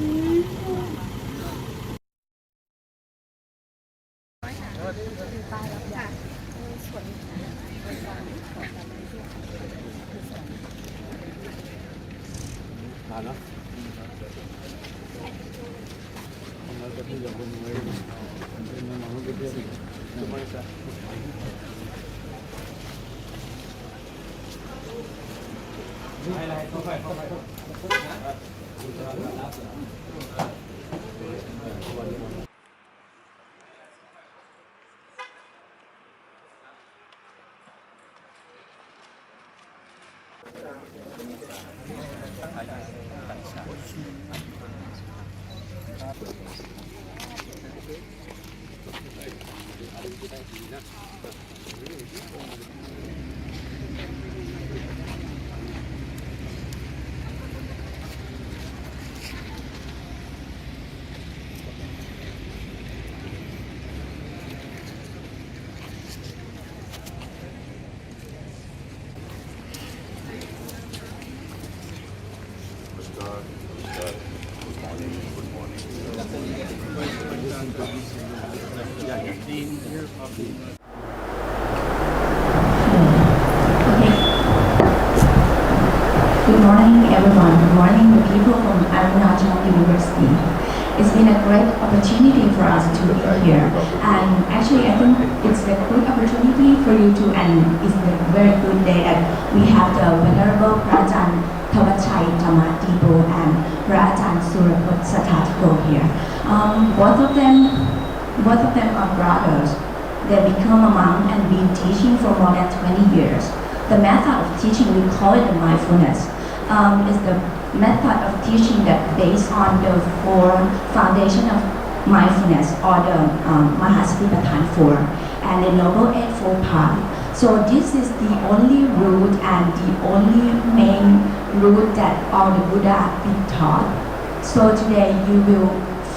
Good morning, everyone. Good morning, the people from Arunachal University. It's been a great opportunity for us to be here, and actually, I think it's a good opportunity for you to, and it's a very good day that we have the Venerable พระอาจารย์ทวัชชัย Dhammadipo and พระอาจารย์สุรพจน์สถาธิโก here. Both of them are brothers. They become a monk and been teaching for more than 20 years. The method of teaching, we call it the mindfulness, is the method of teaching that based on the four foundation of mindfulness or the mหาสติปัฏฐาน four and the noble eightfold path. So this is the only route and the only main route that all the Buddha have been taught. So today you will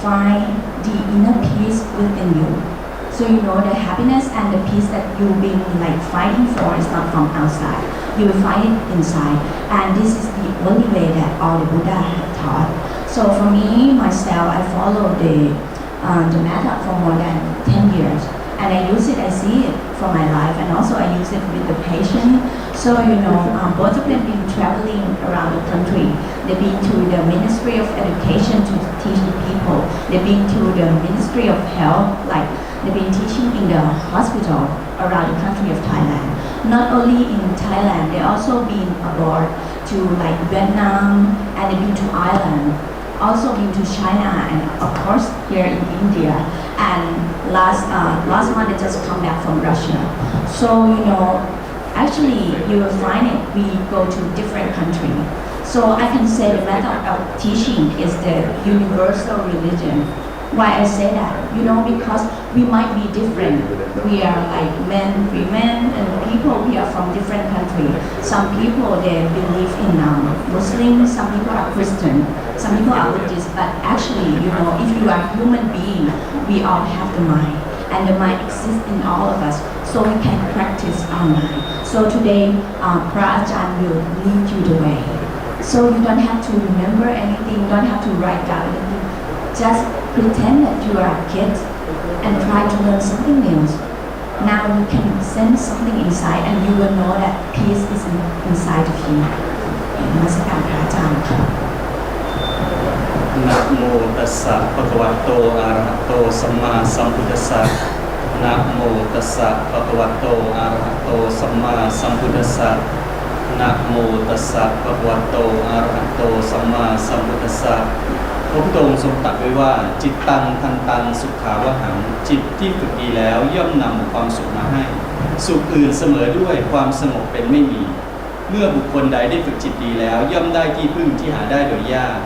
find the inner peace within you. So you know the happiness and the peace that you've been like fighting for is not from outside. You will find it inside, and this is the only way that all the Buddha have taught. So for me, myself, I follow the method for more than 10 years, and I use it. I see it for my life, and also I use it with the patient. So you know, both of them been traveling around the country. They've been to the Ministry of Education to teach the people. They've been to the Ministry of Health, like they've been teaching in the hospital around the country of Thailand. Not only in Thailand, they also been abroad to like Vietnam, and they've been to Ireland, also been to China, and of course here in India. And last month they just come back from Russia. So you know, actually you will find it. We go to different countries. So I can say the method of teaching is the universal religion. Why I say that? You know, because we might be different. We are like men, women, and people. We are from different countries. Some people they believe in Muslims. Some people are Christian. Some people are Buddhist. But actually, you know, if you are human being, we all have the mind, and the mind exists in all of us. So we can practice our mind. So today, Pra Ajahn will lead you the way. So you don't have to remember anything. You don't have to write down anything. Just pretend that you are a kid and try to learn something new. Now you can sense something inside, and you will know that peace is inside of you. นมัสการพระอาจารย์ค่ะ นะโมตัสสะภะคะวะโตอะระหะโตสัมมาสัมพุทธัสสะนะโมตัสสะภะคะวะโตอะระหะโตสัมมาสัมพุทธัสสะนะโมตัสสะภะคะวะโตอะระหะโตสัมมาสัมพุทธัสสะพระพุทธองค์ทรงตรัสไว้ว่าจิตตังทันตังสุขาวหังจิตที่ฝึกดีแล้วย่อมนำความสุขมาให้สุขอื่นเสมอด้วยความสงบเป็นไม่มีเมื่อบุคคลใดได้ฝึกจิตดีแล้วย่อมได้ที่พึ่งที่หาได้โดยยาก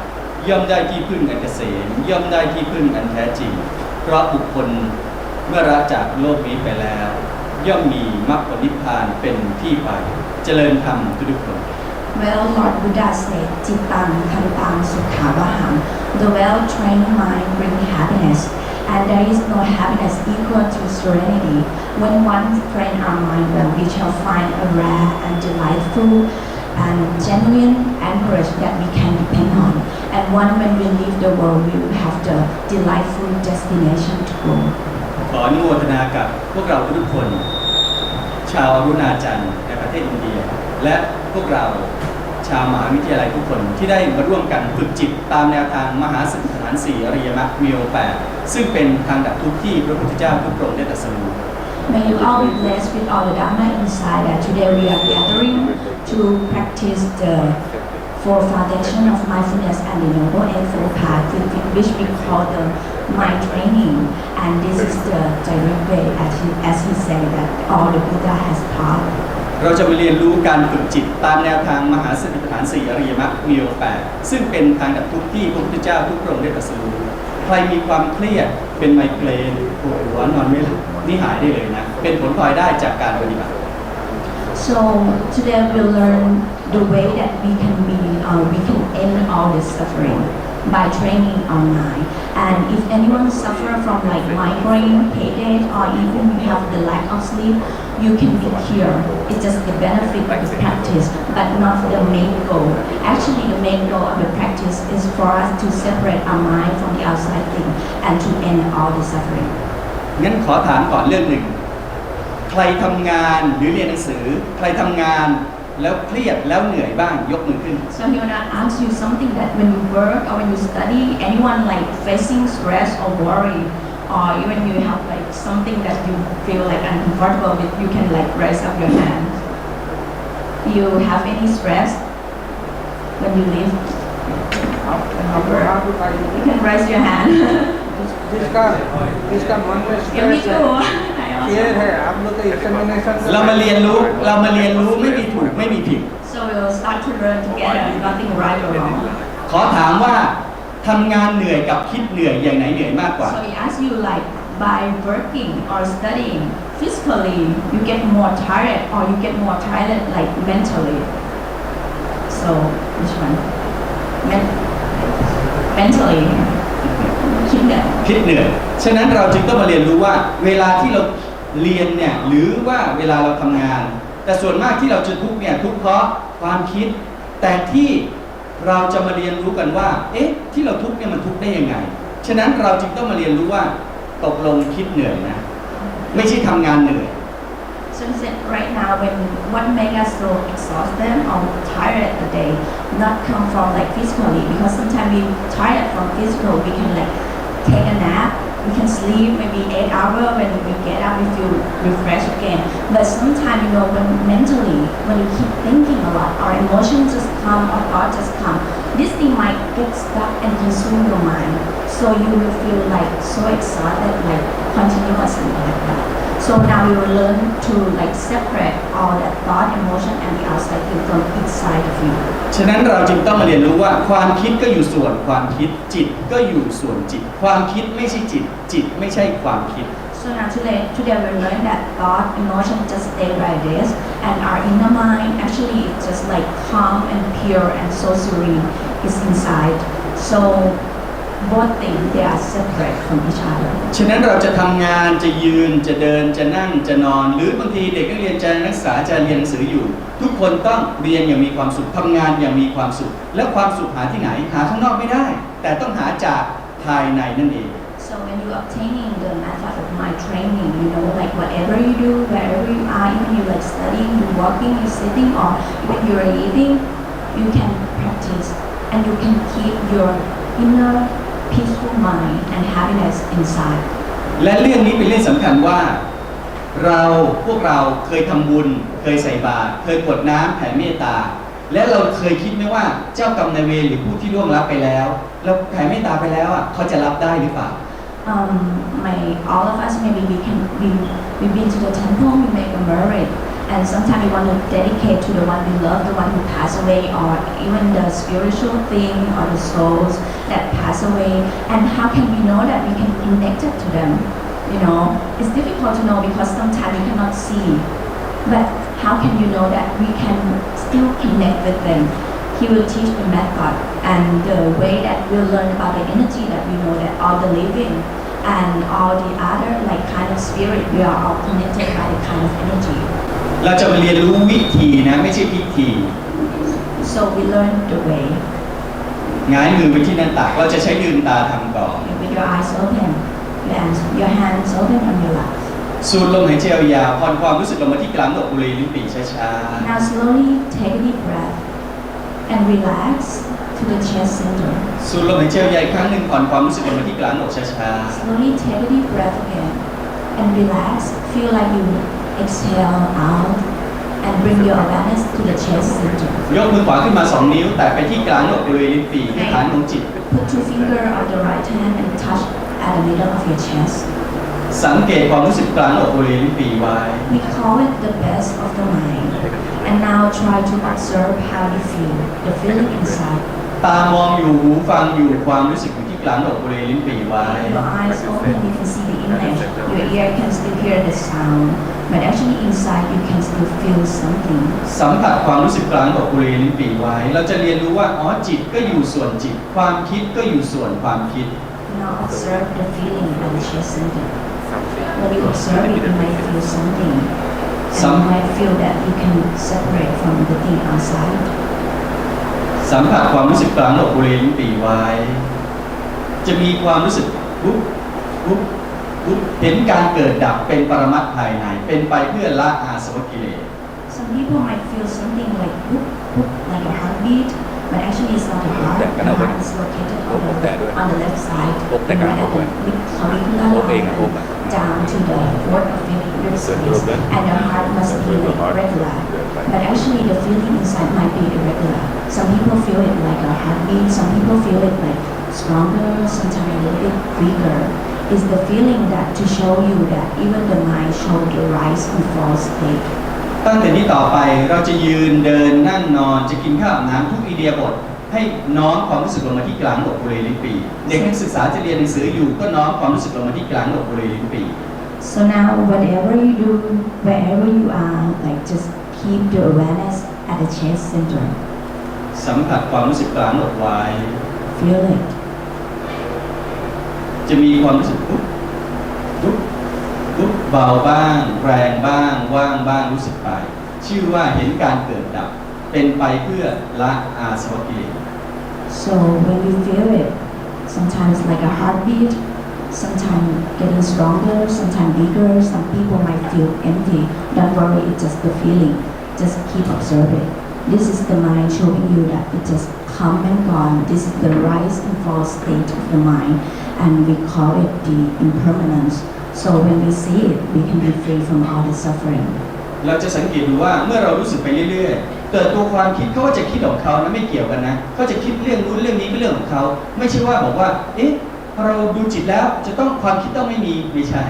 ย่อมได้ที่พึ่งอันเกษมย่อมได้ที่พึ่งอันแท้จริงเพราะบุคคลเมื่อละจากโลกนี้ไปแล้วย่อมมีมรรคผลนิพพานเป็นที่ไปเจริญธรรมทุกคน Well, Lord Buddha said, Cittang Kantang Sukhavaham. The well-trained mind brings happiness, and there is no happiness equal to serenity. When one train our mind well, we shall find a rare and delightful and genuine anchorage that we can depend on. And and one when we leave the world we will have the delightful destination to go ขออนุโมทนากับพวกเราทุกคนชาวอรุณาจันทร์ในประเทศอินเดียและพวกเราชาวมหาวิทยาลัยทุกคนที่ได้มาร่วมกันฝึกจิตตามแนวทางมหาสติปัฏฐาน4อริยมรรคมีองค์8ซึ่งเป็นทางดับทุกข์ที่พระพุทธเจ้าทุกพระองค์ได้ตรัสรู้ May you all be blessed with all the Dhamma inside that today we are gathering to practice the four foundation of mindfulness and the Noble Eightfold Path which we call the mind training and this is the direct way as he said that all the Buddha has taught เราจะมาเรียนรู้การฝึกจิตตามแนวทางมหาสติปัฏฐาน4อริยมรรคมีองค์8ซึ่งเป็นทางดับทุกข์ที่พระพุทธเจ้าทุกพระองค์ได้ตรัสรู้ใครมีความเครียดเป็นไมเกรนปวดหัวนอนไม่หลับนี่หายได้เลยนะเป็นผลพลอยได้จากการปฏิบัติ So today we'll learn the way that we can end all the suffering by training our mind. And if anyone suffer from like migraine, headache, or even you have the lack of sleep, you can be cured. It's just the benefit of the practice, but not the main goal. Actually, the main goal of the practice is for us to separate our mind from the outside thing and to end all the suffering. งั้นขอถามก่อนเรื่องหนึ่งใครทำงานหรือเรียนหนังสือใครทำงานแล้วเครียดแล้วเหนื่อยบ้างยกมือขึ้น So he wanna ask you something that when you work or when you study, anyone like facing stress or worry, or even you have like something that you feel like uncomfortable with, you can like raise up your hand. You have any stress when you live? You can raise your hand. जिसका मन में Me too. Clear है आप लोग का examination เรามาเรียนรู้ไม่มีถูกไม่มีผิด So we'll start to learn together. Nothing right or wrong. ขอถามว่าทำงานเหนื่อยกับคิดเหนื่อยอย่างไหนเหนื่อยมากกว่า So he asks you like by working or studying physically, you get more tired or you get more tired like mentally. So which one? Mentally. คิดเหนื่อยฉะนั้นเราจึงต้องมาเรียนรู้ว่าเวลาที่เราเรียนเนี่ยหรือว่าเวลาเราทำงานแต่ส่วนมากที่เราจะทุกข์เนี่ยทุกข์เพราะความคิดแต่ที่เราจะมาเรียนรู้กันว่าเอ๊ะที่เราทุกข์เนี่ยมันทุกข์ได้ยังไงฉะนั้นเราจึงต้องมาเรียนรู้ว่าตกลงคิดเหนื่อยนะไม่ใช่ทำงานเหนื่อย So right now when what make us so exhausted or tired at the day not come from like physically because sometimes we tired from physical we can like take a nap, we can sleep maybe 8 hours when we get up we feel refreshed again. But sometimes you know when mentally when you keep thinking a lot, our emotions just come or thoughts just come. This thing might get stuck and consume your mind. So you will feel like so exhausted like continuously like that. So now we will learn to like separate all that thought, emotion and the outside thing from each side of you. ฉะนั้นเราจึงต้องมาเรียนรู้ว่าความคิดก็อยู่ส่วนความคิดจิตก็อยู่ส่วนจิตความคิดไม่ใช่จิตจิตไม่ใช่ความคิด So now today we learn that thought, emotion just stay like this and our inner mind actually it's just like calm and pure and so serene is inside. So both things they are separate from each other. ฉะนั้นเราจะทำงานจะยืนจะเดินจะนั่งจะนอนหรือบางทีเด็กนักเรียนจะนักศึกษาจะเรียนหนังสืออยู่ทุกคนต้องเรียนอย่างมีความสุขทำงานอย่างมีความสุขและความสุขหาที่ไหนหาข้างนอกไม่ได้แต่ต้องหาจากภายในนั่นเอง So when you obtaining the method of mind training, you know, like whatever you do, wherever you are, even you like studying, you walking, you sitting, or even you are eating, you can practice and you can keep your inner peaceful mind and happiness inside. และเรื่องนี้เป็นเรื่องสำคัญว่าพวกเราเคยทำบุญเคยใส่บาตรเคยกรวดน้ำแผ่เมตตาและเราเคยคิดไหมว่าเจ้ากรรมนายเวรหรือผู้ที่ล่วงลับไปแล้วเราแผ่เมตตาไปแล้วเขาจะรับได้หรือเปล่า all of us maybe we've been to the temple, we make a merit, and sometimes we want to dedicate to the one we love, the one who passed away, or even the spiritual thing or the souls that pass away. And how can we know that we can connect it to them? You know, it's difficult to know because sometimes we cannot see. But how can you know that we can still connect with them? He will teach the method and the way that we'll learn about the energy that we know that all the living and all the other like kind of spirit we are all connected by the kind of energy. เราจะมาเรียนรู้วิธีนะไม่ใช่พิธี So we learn the way. ง้ายมือไปที่หน้าตักเราจะใช้ลืมตาทำก่อน With your eyes open, your hands open on your lap. สูดลมหายใจยาวๆผ่อนความรู้สึกลงมาที่กลางอกบริเวณลิ้นปี่ช้า Now slowly take a deep breath and relax to the chest center. ๆสูดลมหายใจยาวๆอีกครั้งหนึ่งผ่อนความรู้สึกลงมาที่กลางอกช้า Slowly take a deep breath again and relax. Feel like you exhale out and bring your awareness to the chest center. ๆยกมือขวาขึ้นมา2นิ้วแตะไปที่กลางอกบริเวณลิ้นปี่ที่ฐานของจิต Put two fingers on the right hand and touch at the middle of your chest. สังเกตความรู้สึกกลางอกบริเวณลิ้นปี่ไว้ We call it the best of the mind. And now try to observe how you feel, the feeling inside. ตามองอยู่หูฟังอยู่ความรู้สึกอยู่ที่กลางอกบริเวณลิ้นปี่ไว้ Your eyes open, you can see the image. Your ear can still hear the sound. But actually inside you can still feel something. สัมผัสความรู้สึกกลางอกบริเวณลิ้นปี่ไว้เราจะเรียนรู้ว่าจิตก็อยู่ส่วนจิตความคิดก็อยู่ส่วนความคิด Now observe the feeling at the chest center. When you observe it, you might feel something. And you might feel that you can separate from the thing outside. สัมผัสความรู้สึกกลางอกบริเวณลิ้นปี่ไว้จะมีความรู้สึกปุ๊บปุ๊บปุ๊บเห็นการเกิดดับเป็นปรมัตถ์ภายในเป็นไปเพื่อละอาสวะกิเลส Some people might feel something like whoop, whoop, like a heartbeat, but actually it's not a heart. The heart is located on the left side, right at the mid-clavicular line, down to the fourth or fifth rib space, and the heart must be like regular. But actually the feeling inside might be irregular. Some people feel it like a heartbeat, some people feel it like stronger, sometimes a little bit weaker. Is the feeling that to show you that even the mind show the rise and fall state. ตั้งแต่นี้ต่อไปเราจะยืนเดินนั่งนอนจะกินข้าวอาบน้ำทุกอิเดียบทให้น้อมความรู้สึกลงมาที่กลางอกบริเวณลิ้นปี่เด็กนักศึกษาจะเรียนหนังสืออยู่ก็น้อมความรู้สึกลงมาที่กลางอกบริเวณลิ้นปี่ So now whatever you do, wherever you are, like just keep the awareness at the chest center. สัมผัสความรู้สึกกลางอกไว้ Feel it. จะมีความรู้สึกปุ๊บปุ๊บปุ๊บเบาบ้างแรงบ้างว่างบ้างรู้สึกไปชื่อว่าเห็นการเกิดดับเป็นไปเพื่อละอาสวะกิเลส So when you feel it, sometimes like a heartbeat, sometimes getting stronger, sometimes bigger, some people might feel empty. Don't worry, it's just the feeling. Just keep observing. This is the mind showing you that it just come and gone. This is the rise and fall state of the mind, and we call it the impermanence. So when we see it, we can be free from all the suffering. เราจะสังเกตดูว่าเมื่อเรารู้สึกไปเรื่อยๆเกิดตัวความคิดเขาก็จะคิดของเขานะไม่เกี่ยวกันนะเขาจะคิดเรื่องนู้นเรื่องนี้ก็เรื่องของเขาไม่ใช่ว่าบอกว่าเราดูจิตแล้วจะต้องความคิดต้องไม่มีไม่ใช่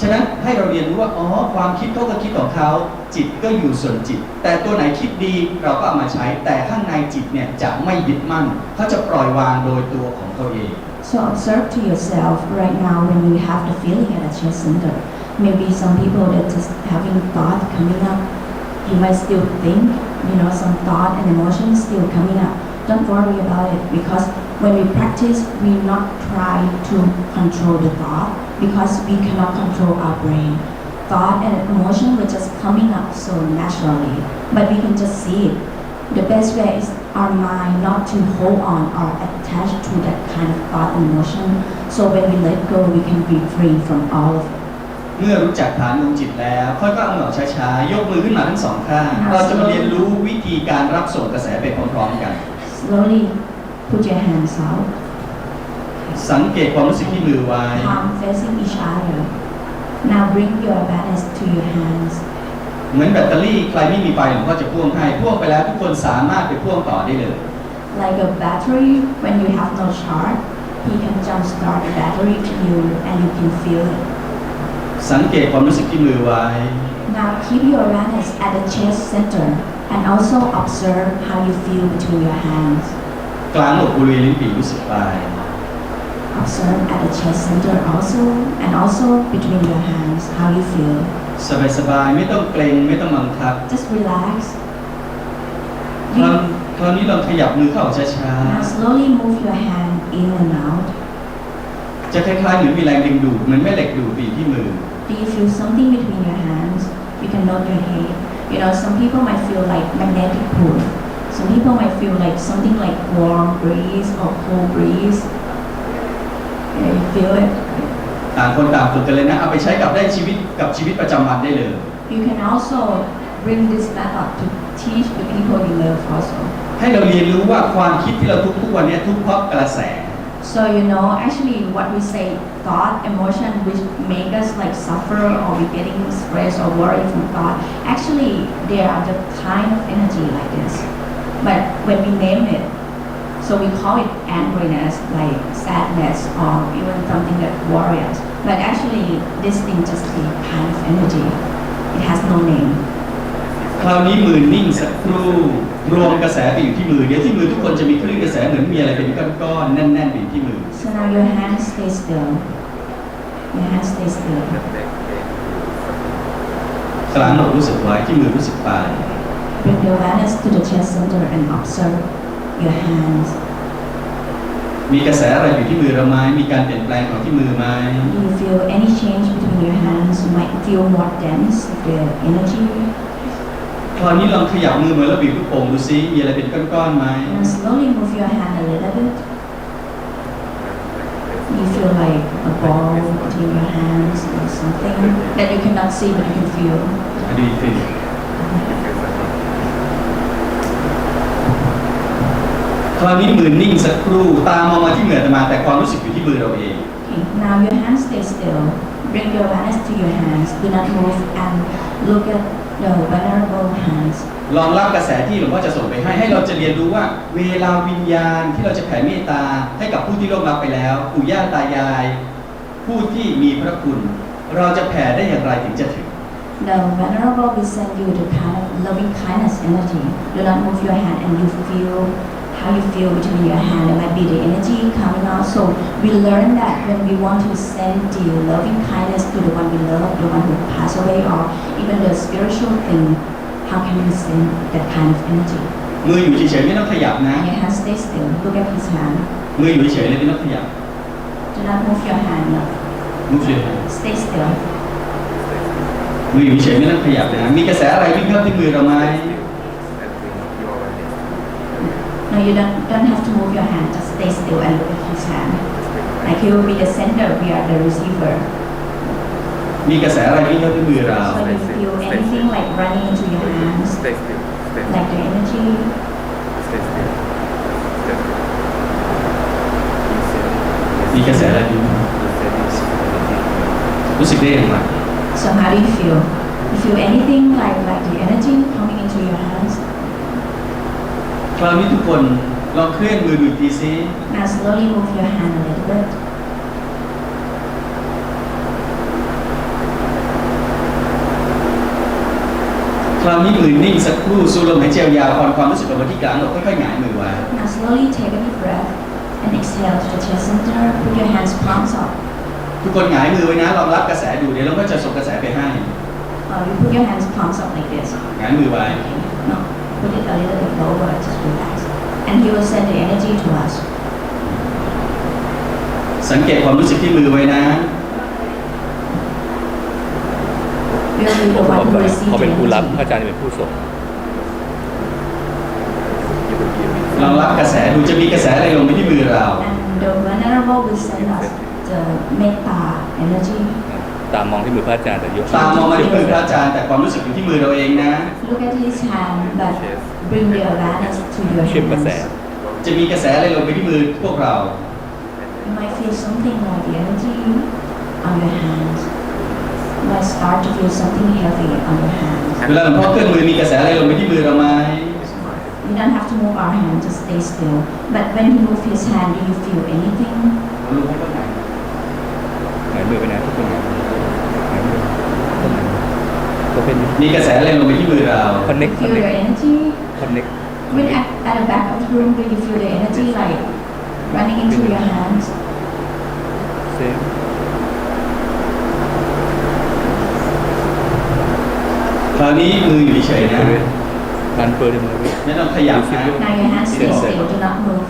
ฉะนั้นให้เราเรียนรู้ว่าความคิดเขาก็คิดของเขาจิตก็อยู่ส่วนจิตแต่ตัวไหนคิดดีเราก็เอามาใช้แต่ข้างในจิตเนี่ยจะไม่ยึดมั่นเขาจะปล่อยวางโดยตัวของเขาเอง So observe to yourself right now when you have the feeling at the chest center. Maybe some people that just having thought coming up, you might still think, some thought and emotions still coming up. Don't worry about it because when we practice, we not try to control the thought because we cannot control our brain. Thought and emotion were just coming up so naturally, but we can just see it. The best way is our mind not to hold on or attach to that kind of thought and emotion. So when we let go, we can be free from all of it. เมื่อรู้จักฐานดวงจิตแล้วค่อยๆเอามือช้าๆยกมือขึ้นมาทั้งสองข้างเราจะมาเรียนรู้วิธีการรับส่งกระแสไปพร้อมๆกัน Slowly put your hands out. สังเกตความรู้สึกที่มือไว้ Palm facing each other. Now bring your awareness to your hands. เหมือนแบตเตอรี่ใครไม่มีไฟหลวงพ่อจะพ่วงให้พ่วงไปแล้วทุกคนสามารถไปพ่วงต่อได้เลย Like a battery, when you have no charge, he can jump start the battery to you and you can feel it. สังเกตความรู้สึกที่มือไว้ Now keep your awareness at the chest center and also observe how you feel between your hands. กลางอกบริเวณลิ้นปี่รู้สึกไป Observe at the chest center also and also between your hands how you feel. สบายๆไม่ต้องเกรงไม่ต้องบังคับ Just relax. คราวนี้เราขยับมือเข้าช้า Now slowly move your hand in and out. ๆจะคล้ายๆเหมือนมีแรงดึงดูดเหมือนแม่เหล็กดูดอยู่ที่มือ Do you feel something between your hands? You can nod your head. Some people might feel like magnetic pull. So Some people might feel like something like warm breeze or cool breeze. Yeah, you feel it. ต่างคนต่างฝึกกันเลยนะเอาไปใช้กับชีวิตประจำวันได้เลย You can also bring this method to teach the people you love also. ให้เราเรียนรู้ว่าความคิดที่เราทุกวันนี้ทุกเพราะกระแส So actually what we say, thought, emotion, which make us like suffer or we getting stressed or worried from thought. Actually, they are the kind of energy like this. But when we name it, so we call it angriness, like sadness, or even something that worries. But actually, this thing just a kind of energy. It has no name. คราวนี้มือนิ่งสักครู่รวมกระแสไปอยู่ที่มือเดี๋ยวที่มือทุกคนจะมีคลื่นกระแสเหมือนมีอะไรเป็นก้อนๆแน่นๆอยู่ที่มือ So now your hands stay still. Your hands stay still. กลางอกรู้สึกไว้ที่มือรู้สึกไป Bring your awareness to the chest center and observe your hands. มีกระแสอะไรอยู่ที่มือเราไหมมีการเปลี่ยนแปลงของที่มือไหม Do you feel any change between your hands? You might feel more dense with the energy. คราวนี้ลองขยับมือเหมือนเราบีบลูกโป่งดูซิมีอะไรเป็นก้อนๆไหม And slowly move your hand a little bit. You feel like a ball between your hands or something that you cannot see but you can feel. ดีขึ้นคราวนี้มือนิ่งสักครู่ตามองมาที่เหนือมาแต่ความรู้สึกอยู่ที่มือเราเอง Okay, now your hands stay still. Bring your awareness to your hands. Do not move and look at the vulnerable hands. ลองรับกระแสที่หลวงพ่อจะส่งไปให้เราจะเรียนรู้ว่าเวลาวิญญาณที่เราจะแผ่เมตตาให้กับผู้ที่ล่วงลับไปแล้วปู่ย่าตายายผู้ที่มีพระคุณเราจะแผ่ได้อย่างไรถึงจะถึง The vulnerable will send you the kind of loving kindness energy. Do not move your hand and you feel how you feel between your hand. It might be the energy coming out. So we learn that when we want to send the loving kindness to the one we love, the one who passed away, or even the spiritual thing, how can we send that kind of energy? มืออยู่เฉยๆไม่ต้องขยับนะ And your hand stay still. Look at his hand. มืออยู่เฉยๆเลยไม่ต้องขยับ Do not move your hand. move your hand Stay still. มืออยู่เฉยๆไม่ต้องขยับนะมีกระแสอะไรวิ่งเข้าที่มือเราไหม No, you don't have to move your hand. Just stay still and look at his hand. Like he will be the sender. We are the receiver. มีกระแสอะไรวิ่งเข้าที่มือเรา So you feel anything like running into your hands, like the energy. มีกระแสอะไรวิ่งรู้สึกได้อย่างไร So how do you feel? You feel anything like the energy coming into your hands? คราวนี้ทุกคนลองเคลื่อนมือดูทีซิ Now slowly move your hand a little bit. คราวนี้มือนิ่งสักครู่สูดลมหายใจยาวผ่อนความรู้สึกออกมาที่กลางอกค่อยๆหงายมือไว้ Now slowly take a deep breath and exhale to the chest center. Put your hands palms up. ทุกคนหงายมือไว้นะลองรับกระแสดูเดี๋ยวเราก็จะส่งกระแสไปให้ You put your hands palms up like this. หงายมือไว้ Okay. No, put it a little bit lower. Just relax. And he will send the energy to us. สังเกตความรู้สึกที่มือไว้นะ We will be the one who receive เขา the เป็นผู้รับ energy. พระอาจารย์เป็นผู้ส่ง ลองรับกระแสดูจะมีกระแสอะไรลงไปที่มือเรา And the vulnerable will send us the metta energy. ตามมองที่มือพระอาจารย์แต่ยก ตามมองมาที่มือพระอาจารย์แต่ความรู้สึกอยู่ที่มือเราเองนะ Look at his hand, but bring the awareness to your เข้มกระแส hands. จะมีกระแสอะไรลงไปที่มือพวกเรา You might feel something like the energy on your hands. You might start to feel something heavy on your hands. เวลาหลวงพ่อเคลื่อนมือมีกระแสอะไรลงไปที่มือเราไหม You don't have to move our hand, just stay still. But when he moves his hand, do you feel anything? หลวงพ่อก็หงาย หงายมือไปนะทุกคนหงายมือต้นไหนก็เป็น มีกระแสอะไรลงไปที่มือเรา connect Feel your energy. connect When at the back of the room, do you feel the energy like running into your hands? same คราวนี้มืออยู่เฉยๆนะ การเปิดมือ ไม่ต้องขยับนะ Now your hands stay still, do not move.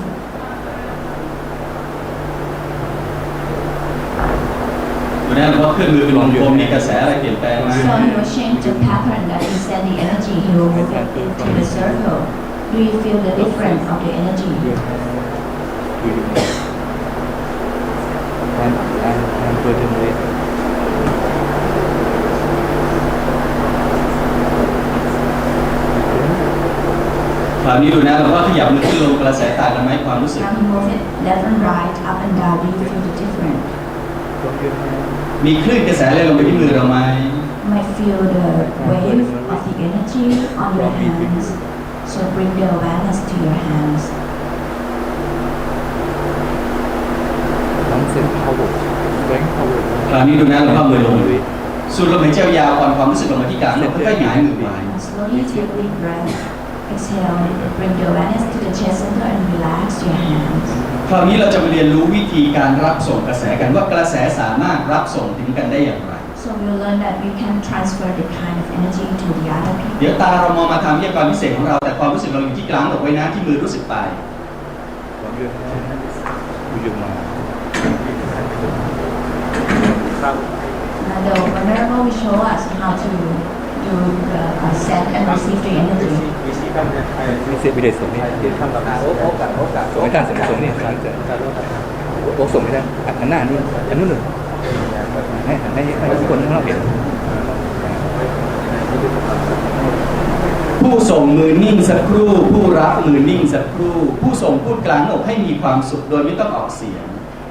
ดูนะหลวงพ่อเคลื่อนมือเป็นวงกลมมีกระแสอะไรเปลี่ยนแปลงไหม So he will change the pattern that he send the energy. He will move it into the circle. Do you feel the difference of the energy? And certain way. คราวนี้ดูนะเราก็ขยับมือขึ้นลงกระแสต่างกันไหมความรู้สึก Now you move it left and right, up and down. Do you feel the difference? มีคลื่นกระแสอะไรลงไปที่มือเราไหม You might feel the wave of the energy on your hands. So bring the awareness to your hands. คราวนี้ดูนะเราพับมือลงสูดลมหายใจยาวผ่อนความรู้สึกลงมาที่กลางแล้วค่อยๆหงายมือไป Slowly take a deep breath. Exhale. Bring the awareness to the chest center and relax your hands. คราวนี้เราจะมาเรียนรู้วิธีการรับส่งกระแสกันว่ากระแสสามารถรับส่งถึงกันได้อย่างไร So we'll learn that we can transfer the kind of energy to the other people. เดี๋ยวตาเรามองมาทางวิทยากรพิเศษของเราแต่ความรู้สึกเราอยู่ที่กลางหลบไว้นะที่มือรู้สึกไป Now the Venerable will show us how to do the send and receive the energy. ไม่เสียไม่ได้ส่งนี่ส่งไม่ได้ส่งนี่โอ้ส่งไม่ได้อันหน้านี่อันนู้นเลยให้ทุกคนข้างนอกเห็น ผู้ส่งมือนิ่งสักครู่ผู้รับมือนิ่งสักครู่ผู้ส่งพูดกลางอกให้มีความสุขโดยไม่ต้องออกเสียง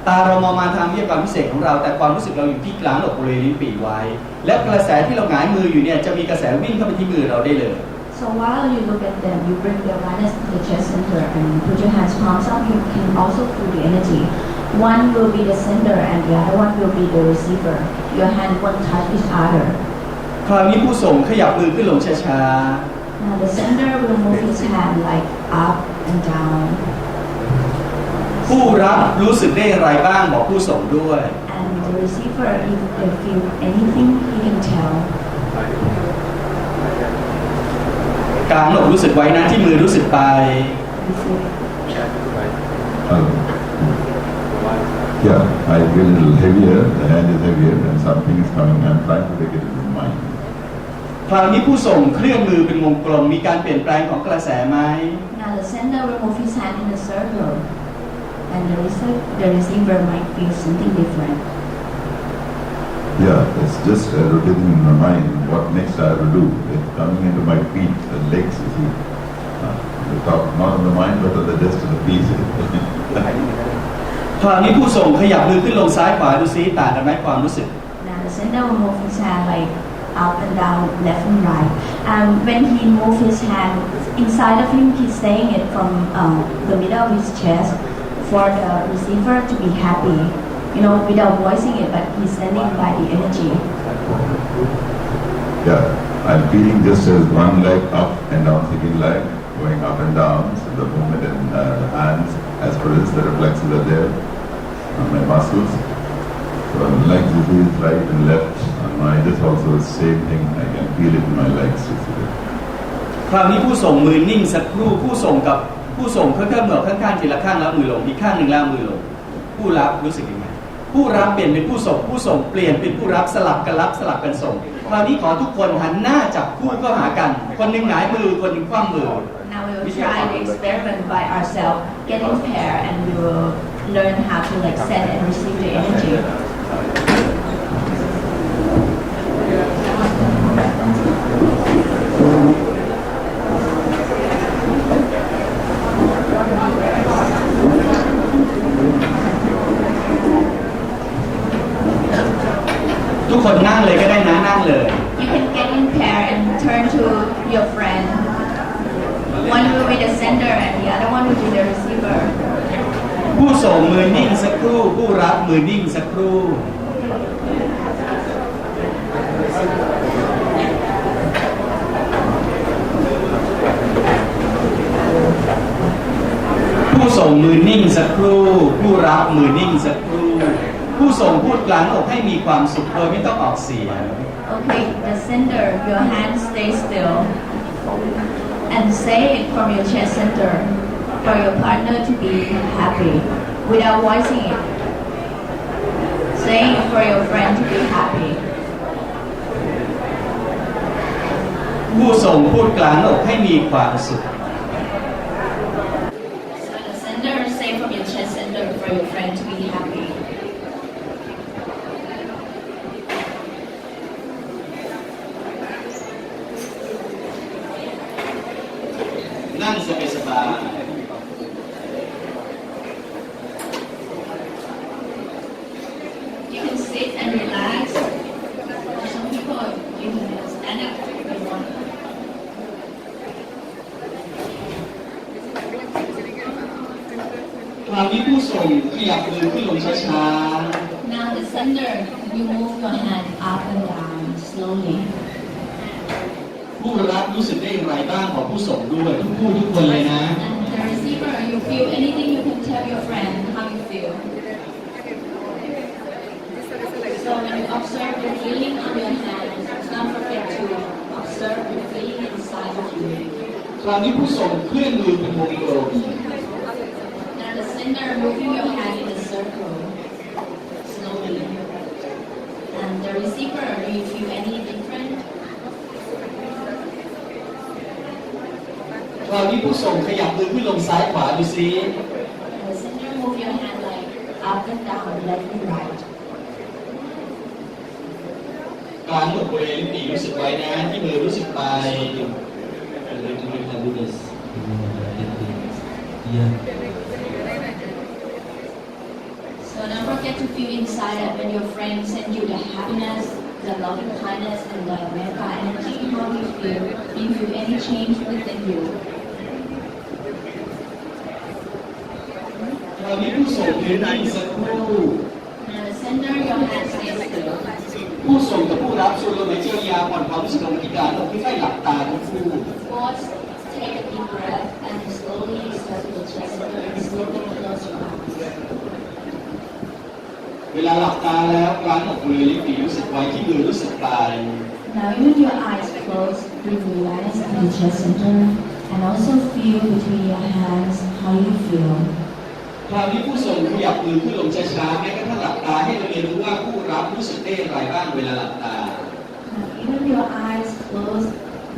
ตาเรามองมาทางวิทยากรพิเศษของเราแต่ความรู้สึกเราอยู่ที่กลางอกบริเวณลิ้นปี่ไว้และกระแสที่เราหงายมืออยู่เนี่ยจะมีกระแสวิ่งเข้าไปที่มือเราได้เลย So while you look at them, you bring the awareness to the chest center and put your hands palms up. You can also feel the energy. One will be the sender and the other one will be the receiver. Your hand won't touch each other. คราวนี้ผู้ส่งขยับมือขึ้นลงช้า Now the sender will move his hand like up and down. ๆผู้รับรู้สึกได้อะไรบ้างบอกผู้ส่งด้วย And the receiver, if they feel anything, he can tell. กลางอกรู้สึกไว้นะที่มือรู้สึกไป Yeah, I feel a little heavier, the hand is heavier and something is coming. I'm trying to take it in my mind. คราวนี้ผู้ส่งเคลื่อนมือเป็นวงกลมมีการเปลี่ยนแปลงของกระแสไหม Now the sender will move his hand in a circle. And the receiver might feel something different. Yeah, it's just rotating in my mind. What next I have to do? It's coming into my feet, the legs, you see. The top, not on the mind, but on the rest of the piece. คราวนี้ผู้ส่งขยับมือขึ้นลงซ้ายขวาดูซิต่างกันไหมความรู้สึก Now the sender will move his hand like up and down, left and right. And when he moves his hand, inside of him, he's saying it from the middle of his chest for the receiver to be happy. You know, without voicing it, but he's sending by the energy. Yeah, I'm feeling just as one leg up and down, second leg going up and down. So the movement in the hands, as far as the reflexes are there on my muscles. So legs is right and left. And my this also the same thing. I can feel it in my legs. คราวนี้ผู้ส่งมือนิ่งสักครู่ผู้ส่งกับผู้ส่งค่อยๆเหมือข้างๆทีละข้างแล้วมือลงอีกข้างหนึ่งแล้วมือลงผู้รับรู้สึกยังไงผู้รับเปลี่ยนเป็นผู้ส่งผู้ส่งเปลี่ยนเป็นผู้รับสลับกันรับสลับกันส่งคราวนี้ขอทุกคนหันหน้าจับคู่เข้าหากันคนหนึ่งหงายมือคนหนึ่งคว่ำมือ Now we will try the experiment by ourselves, get in pair, and we will learn how to like send and receive the energy. ทุกคนนั่งเลยก็ได้นะนั่งเลย You can get in pair and turn to your friend. One will be the sender and the other one will be the receiver. ผู้ส่งมือนิ่งสักครู่ผู้รับมือนิ่งสักครู่ผู้ส่งมือนิ่งสักครู่ผู้รับมือนิ่งสักครู่ผู้ส่งพูดกลางอกให้มีความสุขโดยไม่ต้องออกเสียง Okay, the sender, your hand stay still and say it from your chest center for your partner to be happy without voicing it. Say it for your friend to be happy. ผู้ส่งพูดกลางอกให้มีความสุข friend to be happy. นั่งสบาย You can sit and relax. For some people, you can stand up if you want. คราวนี้ผู้ส่งขยับมือขึ้นลงช้า Now the sender, you move your hand up and down slowly. ๆผู้รับรู้สึกได้อย่างไรบ้างของผู้ส่งด้วยทุกผู้ทุกคนเลยนะ And the receiver, you feel anything, you can tell your friend how you feel. So when you observe the feeling on your hand, don't forget to observe the feeling inside of you. คราวนี้ผู้ส่งเคลื่อนมือเป็นวงกลม Now the sender moving your hand in a circle slowly. And the receiver, do you feel any different? คราวนี้ผู้ส่งขยับมือขึ้นลงซ้ายขวาดูซิ And the sender move your hand like up and down, left and right. การหมดบริเวณลิ้นปี่รู้สึกไว้นะที่มือรู้สึกไป So don't forget to feel inside that when your friend send you the happiness, the loving kindness, and the metta energy, how you feel. Do you feel any change within you? คราวนี้ผู้ส่งยืนนิ่งสักครู่ Now the sender, your hand stays still. ผู้ส่งกับผู้รับสูดลมหายใจยาวผ่อนความรู้สึกลงที่การค่อยๆหลับตาทั้งคู่ Both take a deep breath and slowly start to chest and slowly close your eyes. เวลาหลับตาแล้วกลางอกมือลิ้นปี่รู้สึกไว้ที่มือรู้สึกปลาย Now even your eyes closed, breathe relax in the chest center and also feel between your hands how you feel. คราวนี้ผู้ส่งขยับมือขึ้นลงช้าๆแม้กระทั่งหลับตาให้เราเรียนรู้ว่าผู้รับรู้สึกได้อย่างไรบ้างเวลาหลับตา Now even your eyes closed,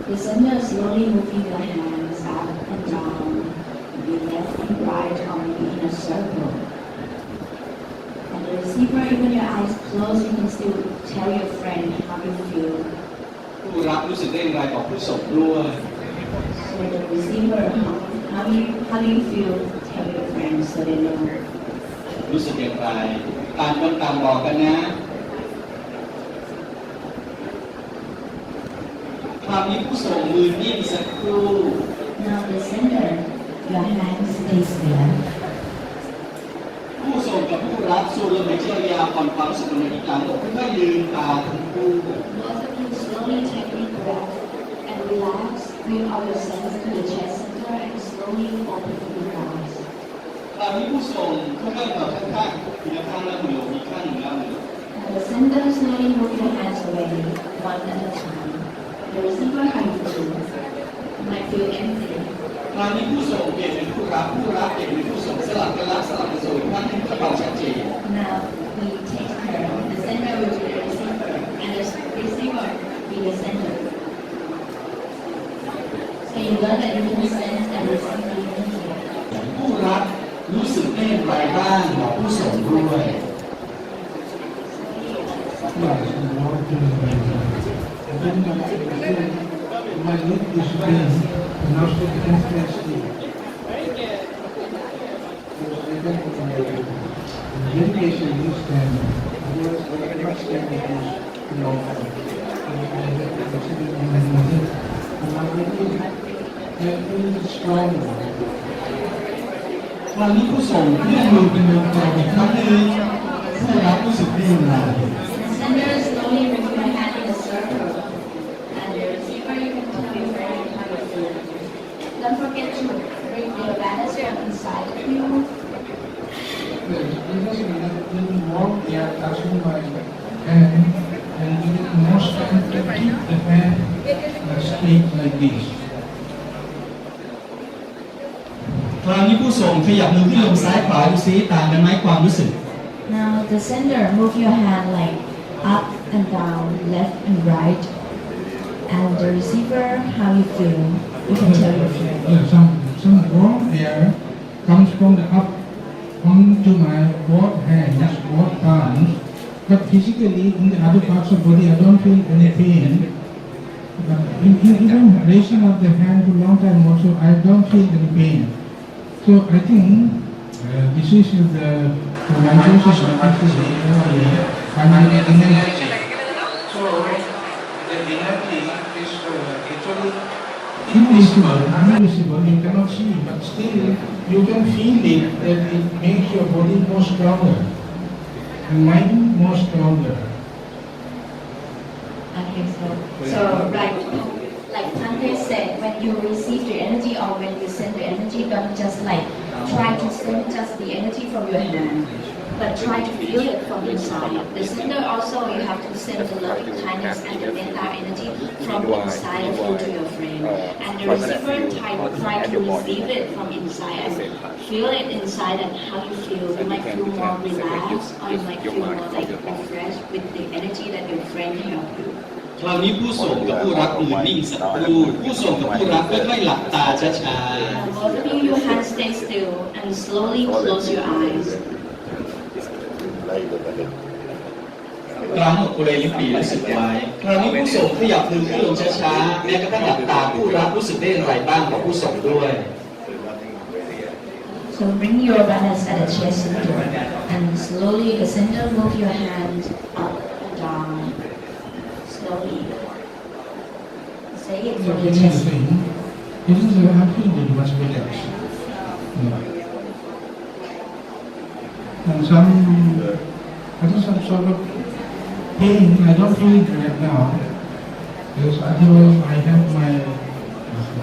the sender slowly moving your hands up and down, be left and right or maybe in a circle. And the receiver, even your eyes closed, you can still tell your friend how you feel. ผู้รับรู้สึกได้อย่างไรบอกผู้ส่งด้วย So the receiver, how do you feel? Tell your friends so they know. รู้สึกอย่างไรต่างคนต่างบอกกันนะคราวนี้ผู้ส่งมือนิ่งสักครู่ Now the sender, your hands stay still. ผู้ส่งกับผู้รับสูดลมหายใจยาวผ่อนความรู้สึกลงในกลางอกค่อยๆลืมตาทั้งคู่ Both of you slowly take a deep breath and relax. Bring all your senses to the chest center and slowly open your eyes. คราวนี้ผู้ส่งค่อยๆเปิดข้างๆทีละข้างละมือมีข้างหนึ่งแล้วมือ Now the sender slowly move your hands away, one at a time. The receiver, how you feel? You might feel empty. คราวนี้ผู้ส่งเปลี่ยนเป็นผู้รับผู้รับเปลี่ยนเป็นผู้ส่งสลับกันรับสลับกันส่งอีกครั้งหนึ่งที่เราชัดเจน Now we take turn. The sender will be the receiver, and the receiver be the sender. So you learn that you can sense and receive feelings. ผู้รับรู้สึกได้อย่างไรบ้างบอกผู้ส่งด้วย My leg is pain, and also the can't sleep. In many cases, you stand. You are stand because you know. And stronger. คราวนี้ผู้ส่งเลื่อนมือเป็นวงกลมอีกครั้งหนึ่งผู้รับรู้สึกได้อย่างไร The sender slowly move your hand in a circle, and the receiver you can tell your friend how you feel. Don't forget to bring the awareness from inside of you. It doesn't mean more air touching my hand, and you get more strength to keep the hand straight like this. คราวนี้ผู้ส่งขยับมือขึ้นลงซ้ายขวาดูซิต่างกันไหมความรู้สึก Now the sender move your hand like up and down, left and right, and the receiver how you feel. You can tell your friend. Some warm air comes from the up onto my both hands, both palms, but physically in the other parts of body I don't feel any pain. Even raising of the hand for a long time also I don't feel any pain. So I think this is the manifestation of the energy. So the energy is actually invisible, you cannot see, but still you can feel it that it makes your body more stronger and mind more stronger. Okay, so like Tante said, when you receive the energy or when you send the energy, don't just like try to send just the energy from your hand, but try to feel it from inside. The sender also, you have to send the loving kindness and the metta energy from inside of you to your friend. And the receiver try to receive it from inside and feel it inside and how you feel. You might feel more relaxed or you might feel more like refreshed with the energy that your friend helped you. คราวนี้ผู้ส่งกับผู้รับมือนิ่งสักครู่ผู้ส่งกับผู้รับค่อยๆหลับตาช้า Both of you, your hands stay still and slowly close your eyes. กลางอกบริเวณลิ้นปี่รู้สึกไว้คราวนี้ผู้ส่งขยับมือขึ้นลงช้าๆแม้กระทั่งหลับตาผู้รับรู้สึกได้อย่างไรบ้างของผู้ส่งด้วย So bring your balance at the chest center and slowly the center move your hands up and down. Slowly. Say it from your chest. It is I feel very much relaxed. And some sort of pain, I don't feel it right now. Because otherwise I have my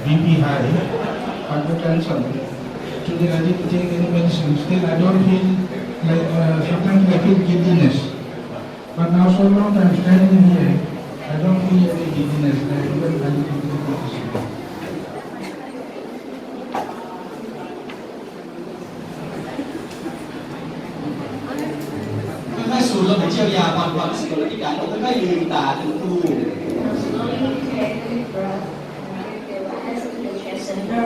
BP high, hypertension. Today I didn't take any medicine. Still I don't feel like, sometimes I feel giddiness. But now so long I'm standing here, I don't feel any giddiness. Like even I didn't take medicine. ค่อยๆสูดลมหายใจยาวๆความรู้สึกของที่การค่อยๆลืมตาทั้งคู่ Slowly take a deep breath and feel the chest center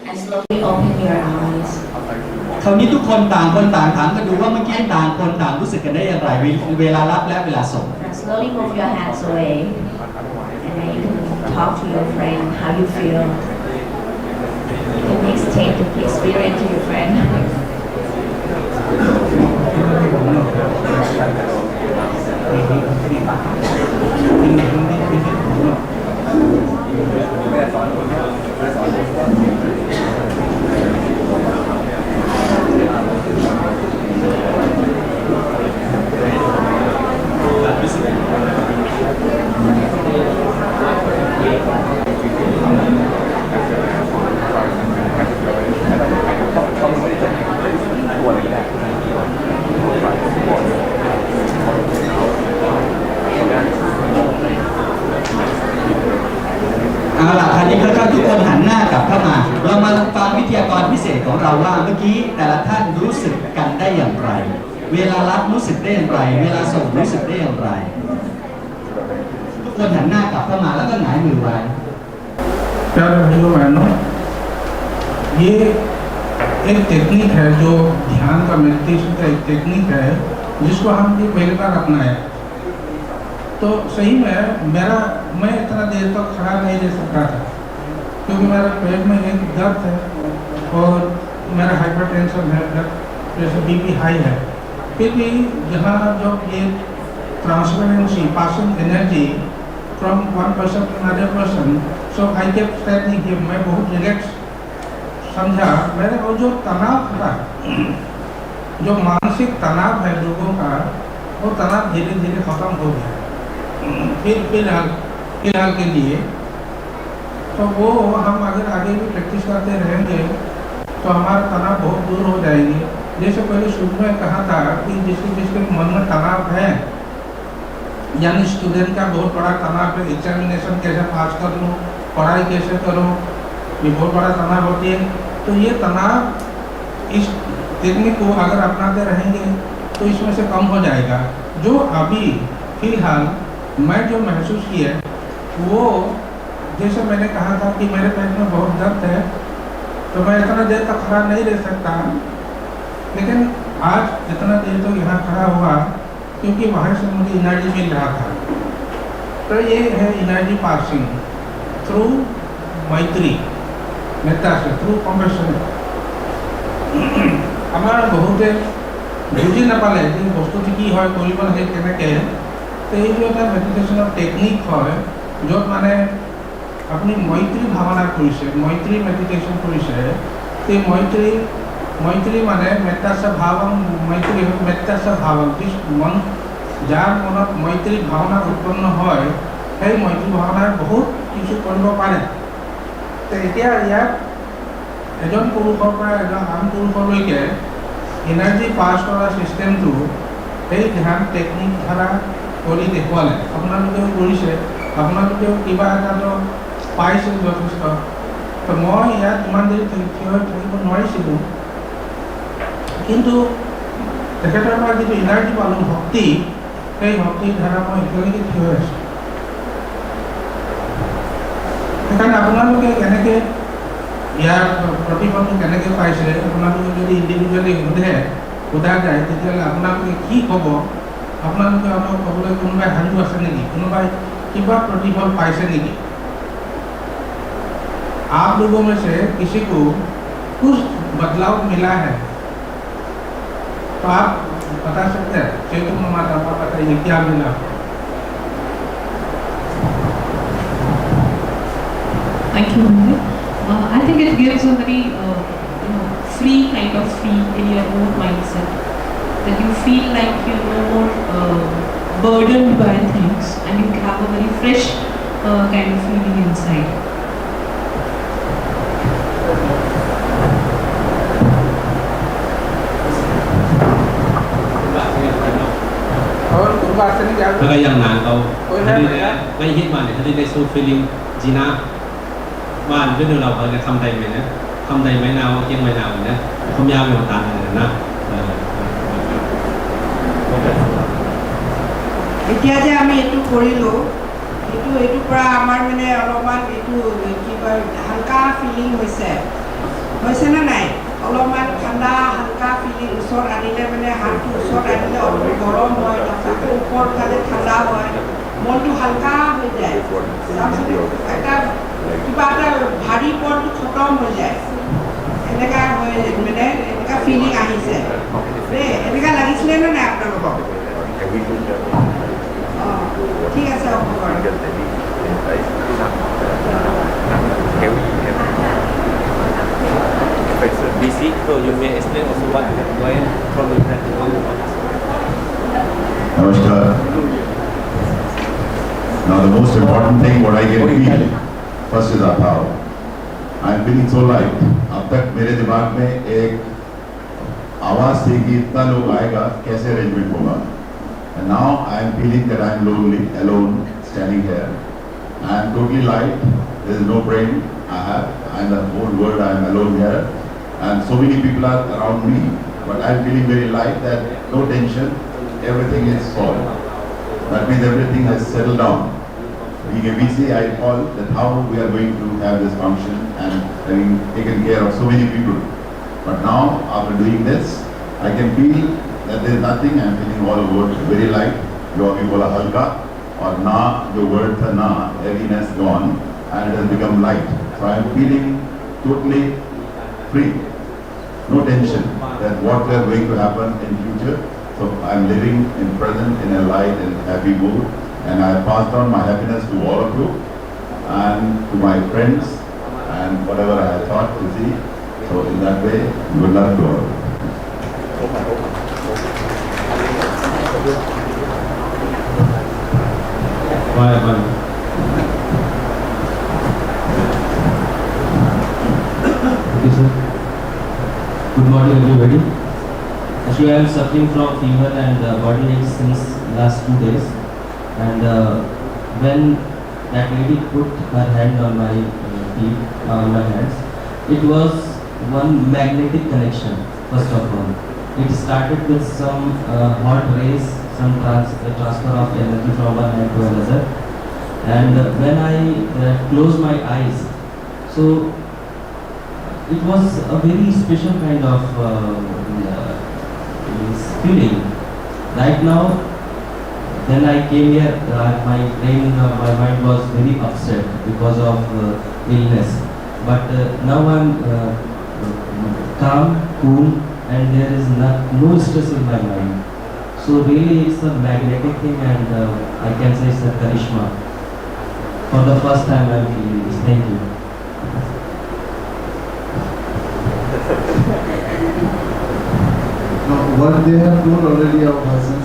and slowly open your eyes. คราวนี้ทุกคนต่างคนต่างถามกันดูว่าเมื่อกี้ต่างคนต่างรู้สึกกันได้อย่างไรเวลารับและเวลาส่ง And slowly move your hands away and then you can talk to your friend how you feel. You can extend the experience to your friend. เอาล่ะคราวนี้ค่อยๆทุกคนหันหน้ากลับเข้ามาเรามาฟังวิทยากรพิเศษของเราว่าเมื่อกี้แต่ละท่านรู้สึกกันได้อย่างไรเวลารับรู้สึกได้อย่างไรเวลาส่งรู้สึกได้อย่างไรทุกคนหันหน้ากลับเข้ามาแล้วก็หงายมือไว้प्यारे भाइयों बहनों ये एक technique है जो ध्यान का meditation का एक टेक्निक है जिसको हम ये पहली बार अपनाया तो सही में मैं इतना देर तक खड़ा नहीं रह सकता था क्योंकि मेरा पेट में एक दर्द है और मेरा हाइपरटेंशन है जैसे बीपी हाई है फिर भी जहाँ जब ये transparency passing energy from one person to another person so I kept standing here मैं बहुत रिलैक्स समझा मेरे को जो तनाव था जो मानसिक तनाव है लोगों का वो तनाव धीरे धीरे खत्म हो गया फिलहाल के लिए तो वो हम अगर आगे भी प्रैक्टिस करते रहेंगे तो हमारा तनाव बहुत दूर हो जाएगी जैसे पहले शुरू में कहा था कि जिसके मन में तनाव है यानी स्टूडेंट का बहुत बड़ा तनाव है एग्जामिनेशन कैसे पास कर लूँ पढ़ाई कैसे करूँ ये बहुत बड़ा तनाव होती है तो ये तनाव इस टेक्निक को अगर अपनाते रहेंगे तो इसमें से कम हो जाएगा जो अभी फिलहाल मैं जो महसूस किया वो जैसे मैंने कहा था कि मेरे पेट में बहुत दर्द है तो मैं इतना देर तक खड़ा नहीं रह सकता लेकिन आज इतना देर तो यहाँ खड़ा हुआ क्योंकि वहाँ से मुझे एनर्जी मिल रहा था। तो ये है एनर्जी पासिंग थ्रू मैत्री मेत्ता से, थ्रू कम्पेशन। हमारा बहुते बुझी नापाले যে বস্তুটো কি হয় কৰিব লাগে কেনেকৈ, তো এইটো এটা মেডিটেশ্যনৰ টেকনিক হয় য'ত মানে আপুনি মৈত্ৰী ভাৱনা কৰিছে, মৈত্ৰী মেডিটেশ্যন কৰিছে। সেই মৈত্ৰী মানে মেত্তাস্য ভাৱং, মৈত্ৰী মেত্তাস্য ভাৱং, মন যাৰ মনত মৈত্ৰী ভাৱনা উৎপন্ন হয় সেই মৈত্ৰী ভাৱনাৰ বহুত কিছু কৰিব পাৰে। তো এতিয়া ইয়াত এজন পুৰুষৰ পৰা এজন আন পুৰুষলৈকে এনাৰ্জি পাছ কৰা ছিষ্টেমটো এই ধ্যান টেকনিক দ্বাৰা কৰি দেখুৱালে। আপোনালোকেও কৰিছে, আপোনালোকেও কিবা এটাতো পাইছে যথেষ্ট। তো মই ইয়াত ইমান দেৰি থিয় হৈ থাকিব নোৱাৰিছিলোঁ, কিন্তু তেখেতৰ পৰা যিটো এনাৰ্জি পালোঁ ভক্তি, সেই ভক্তিৰ ধাৰা মই এতিয়ালৈকে থিয় হৈ আছোঁ। সেইকাৰণে আপোনালোকে কেনেকৈ ইয়াৰ প্ৰতিফলটো কেনেকৈ পাইছে, আপোনালোকে যদি ইণ্ডিভিজুৱেলি সোধা যায় তেতিয়াহ'লে আপোনালোকে কি ক'ব? আপোনালোকে অলপ ক'বলৈ কোনোবাই সাজু আছে নেকি? কোনোবাই কিবা प्रतिफल पाइसे नहीं? आप लोगों में से किसी को कुछ बदलाव मिला है तो आप बता सकते हैं? चेतन माता आप बताइए क्या मिला? Thank you. I think it gives a very free kind of feel in your own mindset, that you feel like you're no more burdened by things and you have a very fresh kind of feeling inside. Cái yang nàn câu cái hít mà để thấy số feeling gì na mà cái điều nào phải là không đầy mình á, không đầy mấy nào trên mấy nào mình á, không giao về một tàn này nè. এতিয়া যে আমি এইটো কৰিলোঁ, এইটো পৰা আমাৰ মানে অলপমান এইটো কি কয় হালকা ফিলিং হৈছেনে নাই? অলপমান ঠাণ্ডা হালকা ফিলিং ওচৰত আনিলে মানে হাতটো ওচৰত আনিলে অলপ গৰম হয়, তাৰপিছত ওপৰত ফালে ঠাণ্ডা হয়, মনটো হালকা হৈ যায়, তাৰপিছত এটা কিবা এটা ভাৰী পৰটো খতম হৈ যায়, এনেকুৱা হৈ মানে এনেকুৱা ফিলিং আহিছে দেই। এনেকুৱা লাগিছিলেনে নাই আপোনালোকক? ঠিক আছে হ'ব বাৰু। BC, so you may explain also what you have learned from the practical. Namaskar. Now the most important thing what I can feel first is Athav. I am feeling so light. अब तक मेरे दिमाग में एक आवाज थी कि इतना लोग आएगा कैसे अरेंजमेंट होगा, and now I am feeling that I am lonely, alone, standing here. I am totally light. There is no brain I have. I am the whole world. I am alone here. And so many people are around me, but I am feeling very light, that no tension, everything is solved. That means everything has settled down. Being a VC, I recall that how we are going to have this function and having taken care of so many people. But now, after doing this, I can feel that there is nothing. I am feeling all over very light. Your people are halka, or na, the word na, heaviness gone, and it has become light. So I am feeling totally free. No tension that what is going to happen in future. So I am living in present in a light and happy mood, and I have passed on my happiness to all of you and to my friends and whatever I have thought to see. So in that way, good luck to all. Bye. Good morning everybody. Actually I am suffering from fever and body aches since last 2 days, and when that lady put her hand on my feet, on my hands, it was one magnetic connection. First of all, it started with some hot rays, some transfer of energy from one hand to another, and when I closed my eyes, so it was a very special kind of is feeling. Right now, when I came here, my mind was very upset because of illness. But now I'm calm, cool, and there is no stress in my mind. So really, it's a magnetic thing, and I can say it's a charisma. For the first time, I'm feeling this. Thank you. Now, what they have told already of persons,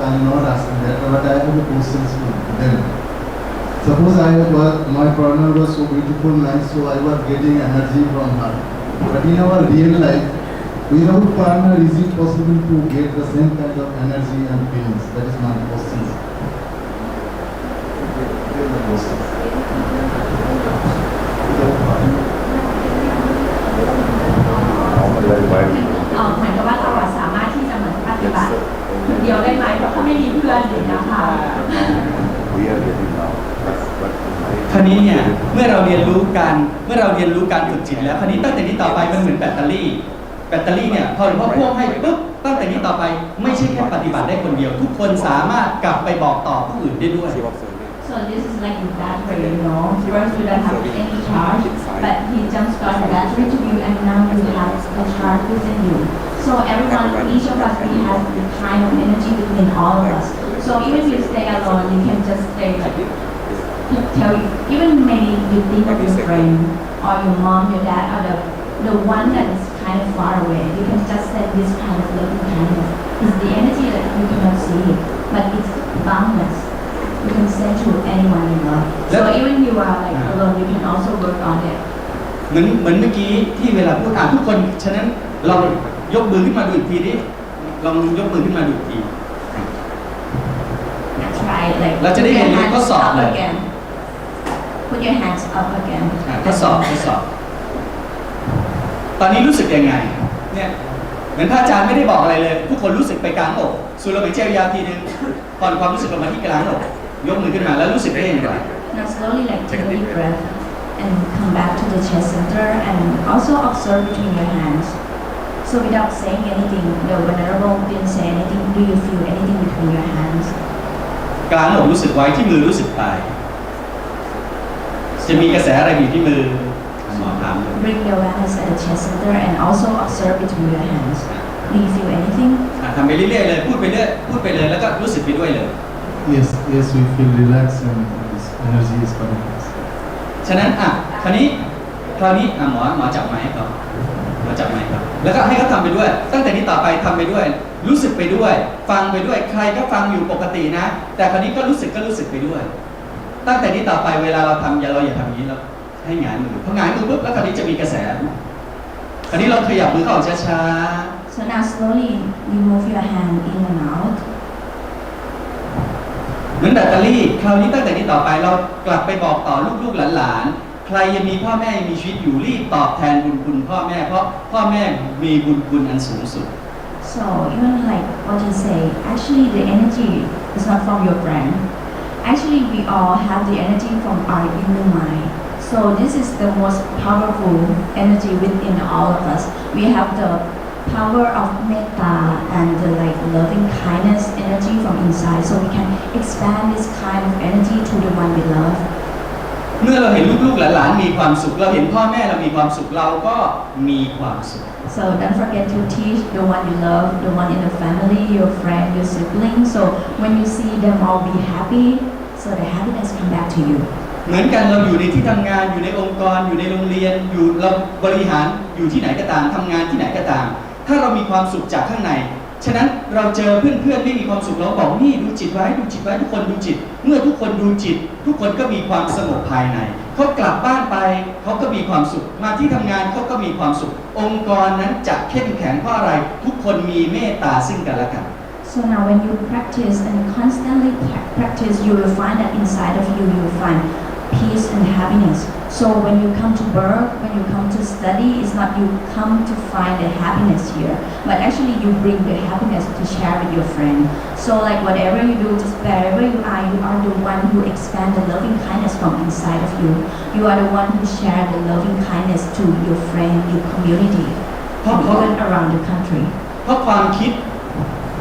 I am not asking that, but I have a question for them. Suppose my partner was so beautiful, nice, so I was getting energy from her. But in our real life, without partner, is it possible to get the same kind of energy and feelings? That is my question. Without partner. เหมือนกับว่าเราสามารถที่จะเหมือนปฏิบัติคนเดียวได้ไหมเพราะเขาไม่มีเพื่อนเลยนะคะ คราวนี้เนี่ยเมื่อเราเรียนรู้การฝึกจิตแล้วคราวนี้ตั้งแต่นี้ต่อไปมันเหมือนแบตเตอรี่เนี่ยพอหลวงพ่อพ่วงให้ปุ๊บตั้งแต่นี้ต่อไปไม่ใช่แค่ปฏิบัติได้คนเดียวทุกคนสามารถกลับไปบอกต่อผู้อื่นได้ด้วย So this is like a battery, you know. First you don't have any charge, but he jumps got a battery to you, and now you have a charge within you. So everyone, each of us, we have the kind of energy within all of us. So even if you stay alone, you can just stay. Tell you, even maybe you think of your friend or your mom, your dad, or the one that is kind of far away. You can just send this kind of loving kindness. It's the energy that you cannot see, but it's boundless. You can send to anyone you love. So even you are like alone, you can also work on it. เหมือนเมื่อกี้ที่เวลาพูดทุกคนฉะนั้นเรายกมือขึ้นมาดูอีกทีดิลองยกมือขึ้นมาดูอีกที That's right. Like เราจะได้เห็นข้อสอบเลย Put your hands up again. ข้อสอบตอนนี้รู้สึกยังไงเนี่ยเหมือนพระอาจารย์ไม่ได้บอกอะไรเลยทุกคนรู้สึกไปกลางอกสูดลมหายใจยาวทีนึงผ่อนความรู้สึกลงมาที่กลางอกยกมือขึ้นมาแล้วรู้สึกได้ยังไง Now slowly like take a deep breath and come back to the chest center and also observe between your hands. So without saying anything, the Venerable didn't say anything. Do you feel anything between your hands? กลางอกรู้สึกไว้ที่มือรู้สึกไปจะมีกระแสอะไรอยู่ที่มือหมอถาม Bring your awareness at the chest center and also observe between your hands. Do you feel anything? ทำไปเรื่อยๆเลยพูดไปเลยแล้วก็รู้สึกไปด้วยเลย Yes, we feel relaxed and this energy is coming. ฉะนั้นคราวนี้หมอจับไม้ครับหมอจับไม้ครับแล้วก็ให้เขาทำไปด้วยตั้งแต่นี้ต่อไปทำไปด้วยรู้สึกไปด้วยฟังไปด้วยใครก็ฟังอยู่ปกตินะแต่คราวนี้ก็รู้สึกไปด้วยตั้งแต่นี้ต่อไปเวลาเราทำเราอย่าทำอย่างนี้เราให้หงายมือพอหงายมือปุ๊บแล้วคราวนี้จะมีกระแสคราวนี้เราขยับมือเข้าช้าๆ So now slowly you move your hand in and out. เหมือนแบตเตอรี่คราวนี้ตั้งแต่นี้ต่อไปเรากลับไปบอกต่อลูกๆหลานๆใครยังมีพ่อแม่ยังมีชีวิตอยู่รีบตอบแทนบุญคุณพ่อแม่เพราะพ่อแม่มีบุญคุณอันสูงสุด So even like what you say, actually the energy is not from your brain. Actually we all have the energy from our inner mind. So this is the most powerful energy within all of us. We have the power of metta and the like loving kindness energy from inside, so we can expand this kind of energy to the one we love. เมื่อเราเห็นลูกๆหลานๆมีความสุขเราเห็นพ่อแม่เรามีความสุขเราก็มีความสุข So don't forget to teach the one you love, the one in the family, your friend, your sibling. So when you see them all be happy, so the happiness come back to you. เหมือนกันเราอยู่ในที่ทำงานอยู่ในองค์กรอยู่ในโรงเรียนอยู่เราบริหารอยู่ที่ไหนก็ตามทำงานที่ไหนก็ตามถ้าเรามีความสุขจากข้างในฉะนั้นเราเจอเพื่อนๆไม่มีความสุขเราบอกนี่ดูจิตไว้ทุกคนดูจิตเมื่อทุกคนดูจิตทุกคนก็มีความสงบภายในเขากลับบ้านไปเขาก็มีความสุขมาที่ทำงานเขาก็มีความสุของค์กรนั้นจะเข้มแข็งเพราะอะไรทุกคนมีเมตตาซึ่งกันและกัน So now when you practice and constantly practice, you will find that inside of you will find peace and happiness. So when you come to work, when you come to study, it's not you come to find the happiness here, but actually you bring the happiness to share with your friend. So like whatever you do, just wherever you are the one who expand the loving kindness from inside of you. You are the one who share the loving kindness to your friend, your community, even around the country. เพราะความคิด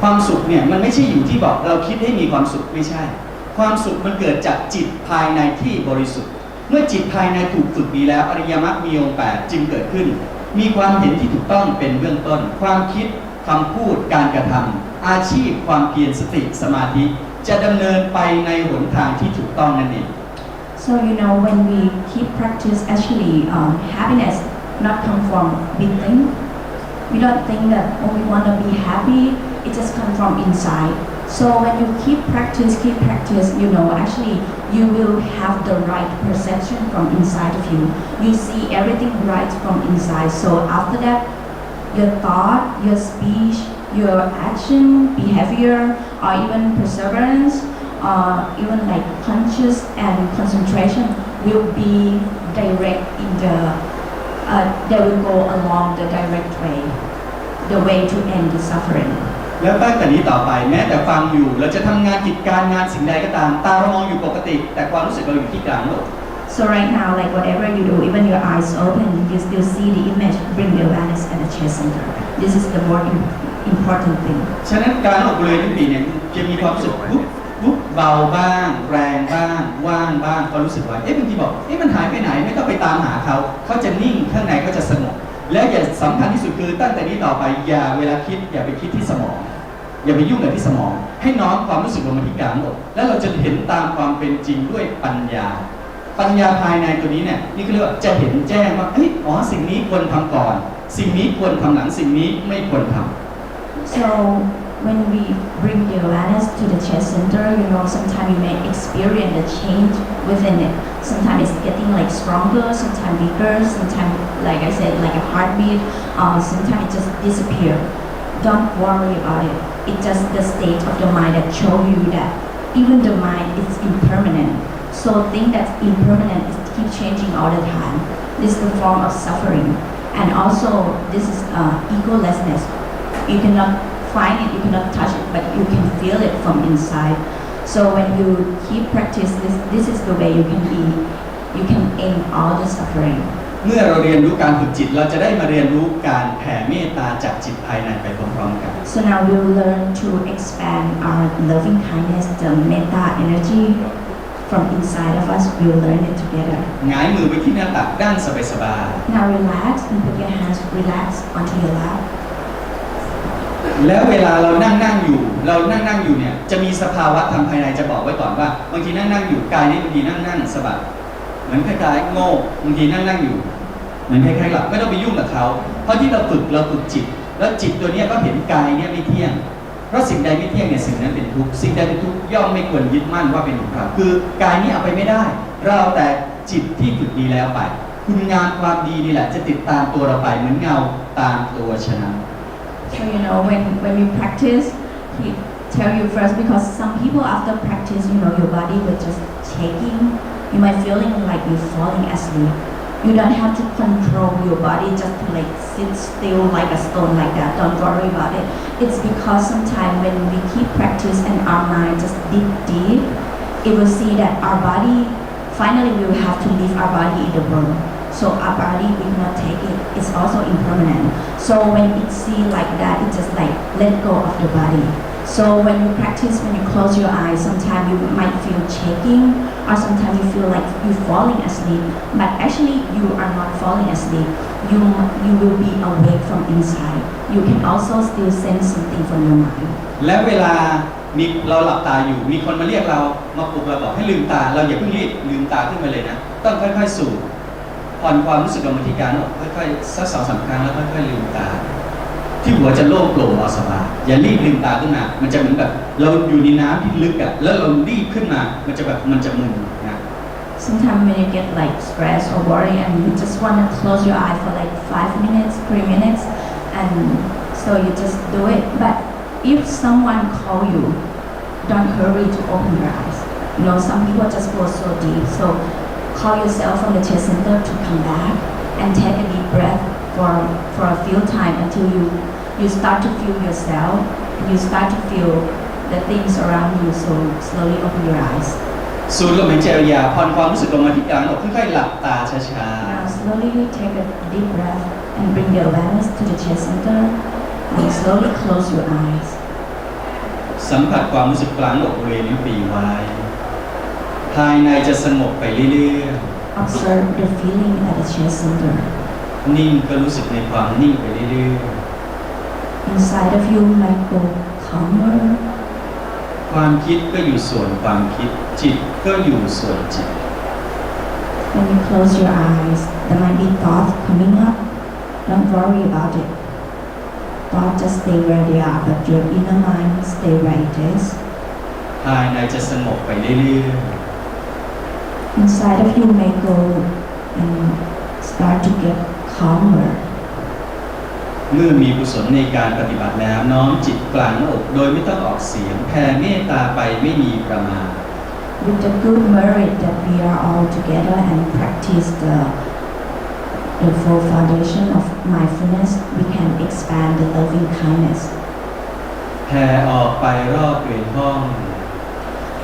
ความสุขเนี่ยมันไม่ใช่อยู่ที่บอกเราคิดให้มีความสุขไม่ใช่ความสุขมันเกิดจากจิตภายในที่บริสุทธิ์เมื่อจิตภายในถูกฝึกดีแล้วอริยมรรคมีองค์8จึงเกิดขึ้นมีความเห็นที่ถูกต้องเป็นเบื้องต้นความคิดคำพูดการกระทำอาชีพความเพียรสติสมาธิจะดำเนินไปในหนทางที่ถูกต้องนั่นเอง So when we keep practice, actually happiness not come from within. We don't think that when we want to be happy, it just comes from inside. So when you keep practice, actually you will have the right perception from inside of you. You see everything right from inside. So after that, your thought, your speech, your action, behavior, or even perseverance, even like conscious and concentration will be direct in they will go along the direct way, the way to end the suffering. แล้วตั้งแต่นี้ต่อไปแม้แต่ฟังอยู่เราจะทำงานกิจการงานสิ่งใดก็ตามตาเรามองอยู่ปกติแต่ความรู้สึกเราอยู่ที่กลางโลก So right now, like whatever you do, even your eyes open, you still see the image, bring the awareness at the chest center. This is the more important thing. ฉะนั้นการออกเลยทุกปีเนี่ยจะมีความรู้สึกปุ๊บเบาบ้างแรงบ้างว่างบ้างก็รู้สึกว่าบางทีบอกมันหายไปไหนไม่ต้องไปตามหาเขาจะนิ่งข้างในก็จะสงบและอย่าสำคัญที่สุดคือตั้งแต่นี้ต่อไปเวลาคิดอย่าไปคิดที่สมองอย่าไปยุ่งกับที่สมองให้น้อมความรู้สึกลงมาที่กลางอกแล้วเราจะเห็นตามความเป็นจริงด้วยปัญญาภายในตัวนี้เนี่ยนี่คือเรียกว่าจะเห็นแจ้งว่าสิ่งนี้ควรทำก่อนสิ่งนี้ควรทำหลังสิ่งนี้ไม่ควรทำ So when we bring the awareness to the chest center, sometimes you may experience a change within it. Sometimes it's getting like stronger, sometimes weaker, sometimes, like I said, like a heartbeat. Sometimes it just disappears. Don't worry about it. It's just the state of the mind that shows you that even the mind is impermanent. So thing that's impermanent is keep changing all the time. This is the form of suffering, and also this is egolessness. You cannot find it, you cannot touch it, but you can feel it from inside. So when you keep practice this is the way you can end all the suffering. เมื่อเราเรียนรู้การฝึกจิตเราจะได้มาเรียนรู้การแผ่เมตตาจากจิตภายในไปพร้อมๆกัน So now we'll learn to expand our loving kindness, the metta energy from inside of us. We'll learn it together. หงายมือไปที่หน้าตักด้านสบายๆ Now relax and put your hands onto your lap. แล้วเวลาเรานั่งอยู่เนี่ยจะมีสภาวะทางภายในจะบอกไว้ก่อนว่าบางทีนั่งอยู่กายนี่บางทีนั่งสบายเหมือนคล้ายๆโง่บางทีนั่งอยู่เหมือนคล้ายๆหลับไม่ต้องไปยุ่งกับเขาเพราะที่เราฝึกจิตแล้วจิตตัวนี้ก็เห็นกายเนี่ยไม่เที่ยงเพราะสิ่งใดไม่เที่ยงเนี่ยสิ่งนั้นเป็นทุกข์สิ่งใดเป็นทุกข์ย่อมไม่ควรยึดมั่นว่าเป็นของเราคือกายนี้เอาไปไม่ได้เราแต่จิตที่ฝึกดีแล้วไปคุณงามความดีนี่แหละจะติดตามตัวเราไปเหมือนเงาตามตัวฉะนั้น So when we practice, he tell you first because some people after practice, your body will just shaking. You might feeling like you're falling asleep. You don't have to control your body just to like sit still like a stone like that. Don't worry about it. It's because sometimes when we keep practice and our mind just deep, it will see that our body, finally we will have to leave our body in the world. So our body we cannot take it. It's also impermanent. So when it see like that, it just like let go of the body. So when you practice, when you close your eyes, sometimes you might feel shaking, or sometimes you feel like you're falling asleep. But actually, you are not falling asleep. You will be awake from inside. You can also still sense something from your mind. และเวลาเราหลับตาอยู่มีคนมาเรียกเรามาปลุกเราบอกให้ลืมตาเราอย่าเพิ่งรีบลืมตาขึ้นมาเลยนะต้องค่อยๆสูดผ่อนความรู้สึกลงมาที่กลางค่อยๆสัก 2-3 ครั้งแล้วค่อยๆลืมตาที่หัวจะโล่งโปร่งสบายอย่ารีบลืมตาขึ้นมามันจะเหมือนแบบเราอยู่ในน้ำที่ลึกอ่ะแล้วเรารีบขึ้นมามันจะมึนนะ Sometimes when you get like stressed or worried and you just want to close your eye for like 5 minutes, 3 minutes, and so you just do it. But if someone call you, don't hurry to open your eyes. Some people just go so deep. So call yourself from the chest center to come back and take a deep breath for a few time until you start to feel yourself and you start to feel the things around you. So slowly open your eyes. สูดลมหายใจยาวผ่อนความรู้สึกลงมาที่กลางอกค่อยๆหลับตาช้าๆ Now slowly take a deep breath and bring the awareness to the chest center and slowly close your eyes. สัมผัสความรู้สึกกลางอกบริเวณนิ้วปีไว้ภายในจะสงบไปเรื่อยๆ Observe the feeling at the chest center. นิ่งก็รู้สึกในความนิ่งไปเรื่อยๆ Inside of you might go calmer. ความคิดก็อยู่ส่วนความคิดจิตก็อยู่ส่วนจิต When you close your eyes, there might be thoughts coming up. Don't worry about it. Thoughts just stay where they are, but your inner mind stay where it is. ภายในจะสงบไปเรื่อย Inside of you may go and start to get calmer. เมื่อมีกุศลในการปฏิบัติแล้วน้อมจิตกลางหน้าอกโดยไม่ต้องออกเสียงแผ่เมตตาไปไม่มีประมาณ With the good merit that we are all together and practice the full foundation of mindfulness, we can expand the loving kindness. แผ่ออกไปรอบบริเวณห้อง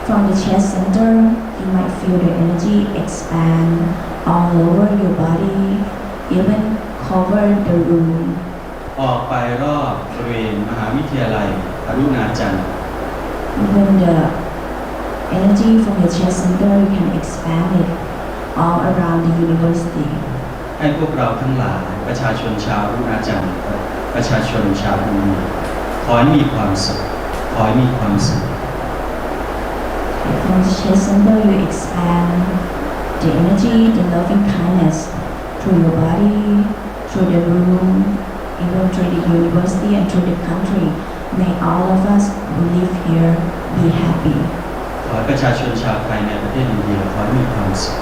From the chest center, you might feel the energy expand all over your body, even cover the room. ออกไปรอบบริเวณมหาวิทยาลัยอรุณาจันทร์ Even the energy from your chest center, you can expand it all around the university. ให้พวกเราทั้งหลายประชาชนชาวอรุณาจันทร์ประชาชนชาวบุรีขอให้มีความสุขขอให้มีความสุข From the chest center, you expand the energy, the loving kindness through your body, through the room, even through the university and through the country. May all of us who live here be happy. ขอให้ประชาชนชาวไทยในประเทศอินเดียขอให้มีความสุข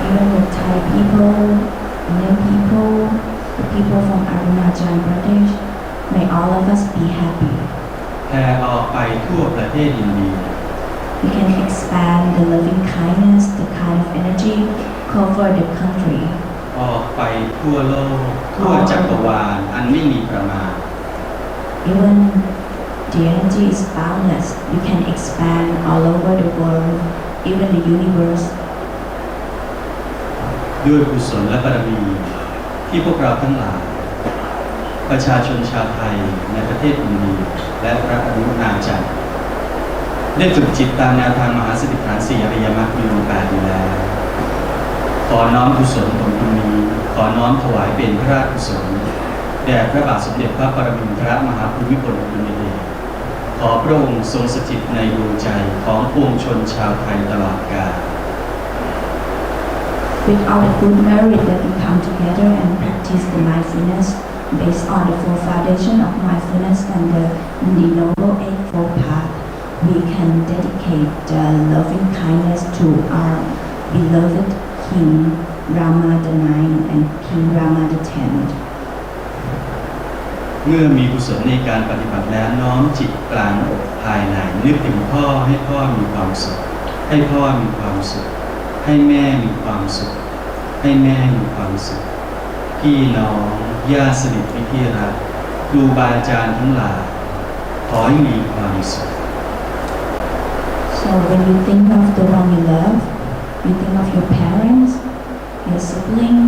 Even the Thai people, Indian people, the people from Arunachal Pradesh, may all of us be happy. แผ่ออกไปทั่วประเทศอินเดีย We can expand the loving kindness, the kind of energy, cover the country. ออกไปทั่วโลกทั่วจักรวาลอันไม่มีประมาณ Even the energy is boundless. You can expand all over the world, even the universe. ด้วยกุศลและบารมีที่พวกเราทั้งหลายประชาชนชาวไทยในประเทศอินเดียและพระอนุนาจักรได้ฝึกจิตตามแนวทางมหาสติปัฏฐาน4อริยมรรคมีองค์8อยู่แล้วขอน้อมกุศลผลบุญนี้ขอน้อมถวายเป็นพระราชกุศลแด่พระบาทสมเด็จพระปรมินทรมหาภูมิพลอดุลยเดชขอพระองค์ทรงสถิตในดวงใจของปวงชนชาวไทยตลอดกาล With our good merit that we come together and practice the mindfulness based on the full foundation of mindfulness and the Noble Eightfold Path, we can dedicate the loving kindness to our beloved King Rama the Ninth and King Rama the Tenth. เมื่อมีกุศลในการปฏิบัติแล้วน้อมจิตกลางอกภายในนึกถึงพ่อให้พ่อมีความสุขให้พ่อมีความสุขให้แม่มีความสุขให้แม่มีความสุขพี่น้องญาติสนิทมิตรที่รักครูบาอาจารย์ทั้งหลายขอให้มีความสุข So when you think of the one you love, you think of your parents, your sibling,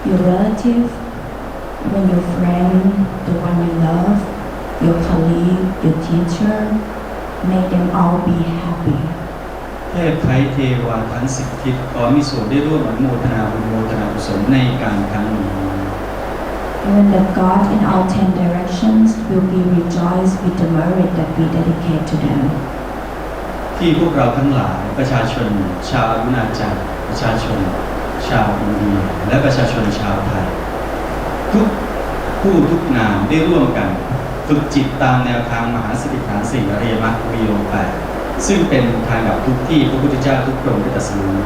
your relative, even your friend, the one you love, your colleague, your teacher, may them all be happy. เทพไทยเทวาทั้ง10ทิศขอมีส่วนได้ร่วมอนุโมทนาบุญโมทนากุศลในการครั้งนี้ Even the God in all 10 directions will be rejoiced with the merit that we dedicate to them. ที่พวกเราทั้งหลายประชาชนชาวอรุณาจักรประชาชนชาวอินเดียและประชาชนชาวไทยทุกผู้ทุกนามได้ร่วมกันฝึกจิตตามแนวทางมหาสติปัฏฐาน4อริยมรรคมีองค์8ซึ่งเป็นทางดับทุกข์ที่พระพุทธเจ้าทุกพระองค์ได้ตรัสรู้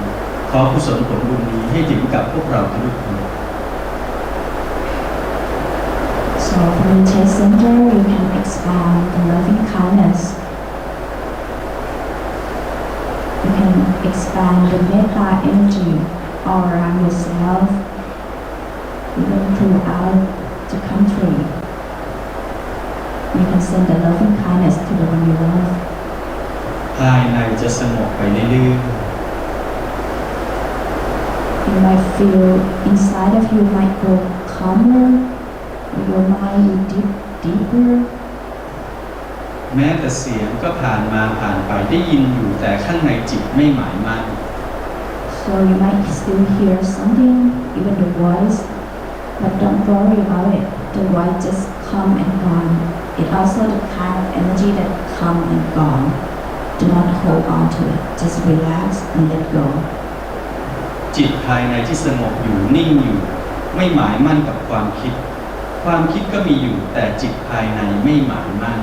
ขอกุศลผลบุญนี้ให้ถึงกับพวกเราทุกคน So from the chest center, you can expand the loving kindness. You can expand the metta energy all around yourself, even throughout the country. You can send the loving kindness to the one you love. ภายในจะสงบไปเรื่อย You might feel inside of you might go calmer, your mind will dip deeper. แม้แต่เสียงก็ผ่านมาผ่านไปได้ยินอยู่แต่ข้างในจิตไม่หมายมั่น So you might still hear something, even the voice, but don't worry about it. The voice just come and gone. It also the kind of energy that come and gone. Do not hold on to it. Just relax and let go. จิตภายในที่สงบอยู่นิ่งอยู่ไม่หมายมั่นกับความคิดความคิดก็มีอยู่แต่จิตภายในไม่หมายมั่น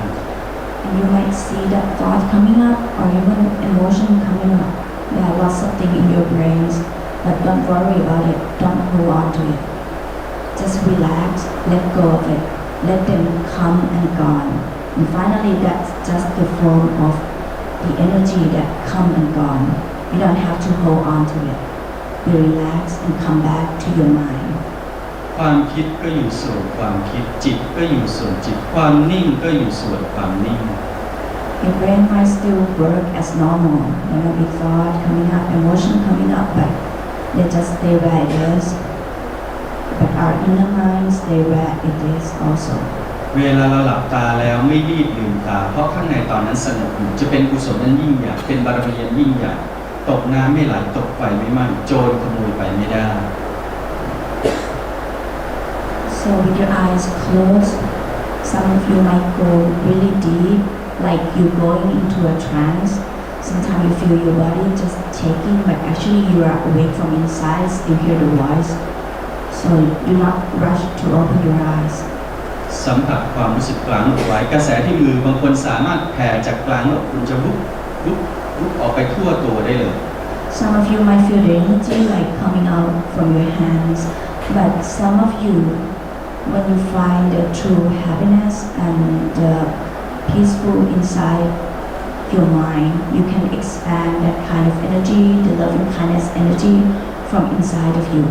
And you might see that thought coming up or even emotion coming up. There are lots of things in your brains, but don't worry about it. Don't hold on to it. Just relax, let go of it. Let them come and gone. And finally, that's just the form of the energy that come and gone. You don't have to hold on to it. You relax and come back to your mind. ความคิดก็อยู่ส่วนความคิดจิตก็อยู่ส่วนจิตความนิ่งก็อยู่ส่วนความนิ่ง Your brain might still work as normal. There may be thought coming up, emotion coming up, but they just stay where it is. But our inner mind stay where it is also. เวลาเราหลับตาแล้วไม่รีบลืมตาเพราะข้างในตอนนั้นสงบอยู่จะเป็นกุศลนั้นยิ่งใหญ่เป็นบารมีอันยิ่งใหญ่ตกน้ำไม่ไหลตกไฟไม่ไหม้โจรขโมยไปไม่ได้ So with your eyes closed, some of you might go really deep, like you going into a trance. Sometimes you feel your body just shaking, but actually you are awake from inside, still hear the voice. So do not rush to open your eyes. สัมผัสความรู้สึกกลางอกไว้กระแสที่มือบางคนสามารถแผ่จากกลางอกคุณจะลุกออกไปทั่วตัวได้เลย Some of you might feel the energy like coming out from your hands, but some of you, when you find the true happiness and the peaceful inside your mind, you can expand that kind of energy, the loving kindness energy from inside of you.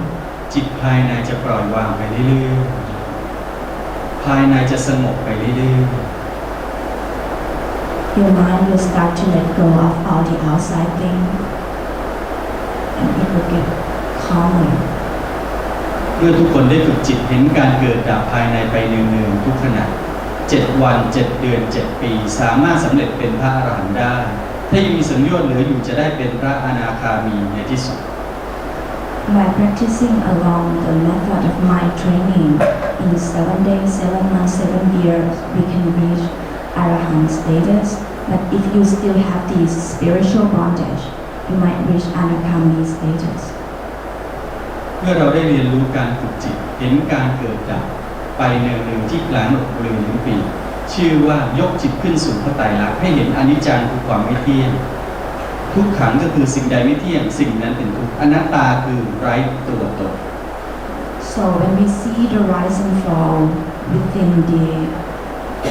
จิตภายในจะปล่อยวางไปเรื่อยๆภายในจะสงบไปเรื่อยๆ Your mind will start to let go of all the outside things, and it will get calmer. เมื่อทุกคนได้ฝึกจิตเห็นการเกิดดับภายในไปเนืองๆทุกขณะ7 วัน 7 เดือน 7 ปีสามารถสำเร็จเป็นพระอรหันต์ได้ถ้ายังมีสัญญาณเหลืออยู่จะได้เป็นพระอนาคามีในที่สุด By practicing along the method of mind training, in 7 days, 7 months, 7 years, we can reach Arahant status. But if you still have this spiritual bondage, you might reach Anakami status. เมื่อเราได้เรียนรู้การฝึกจิตเห็นการเกิดดับไปเนืองๆที่กลางอกบริเวณลิ้นปี่ชื่อว่ายกจิตขึ้นสู่พระไตรลักษณ์ให้เห็นอนิจจังคือความไม่เที่ยงทุกขังก็คือสิ่งใดไม่เที่ยงสิ่งนั้นเป็นทุกข์อนัตตาคือไร้ตัวตน So when we see the rise and fall within the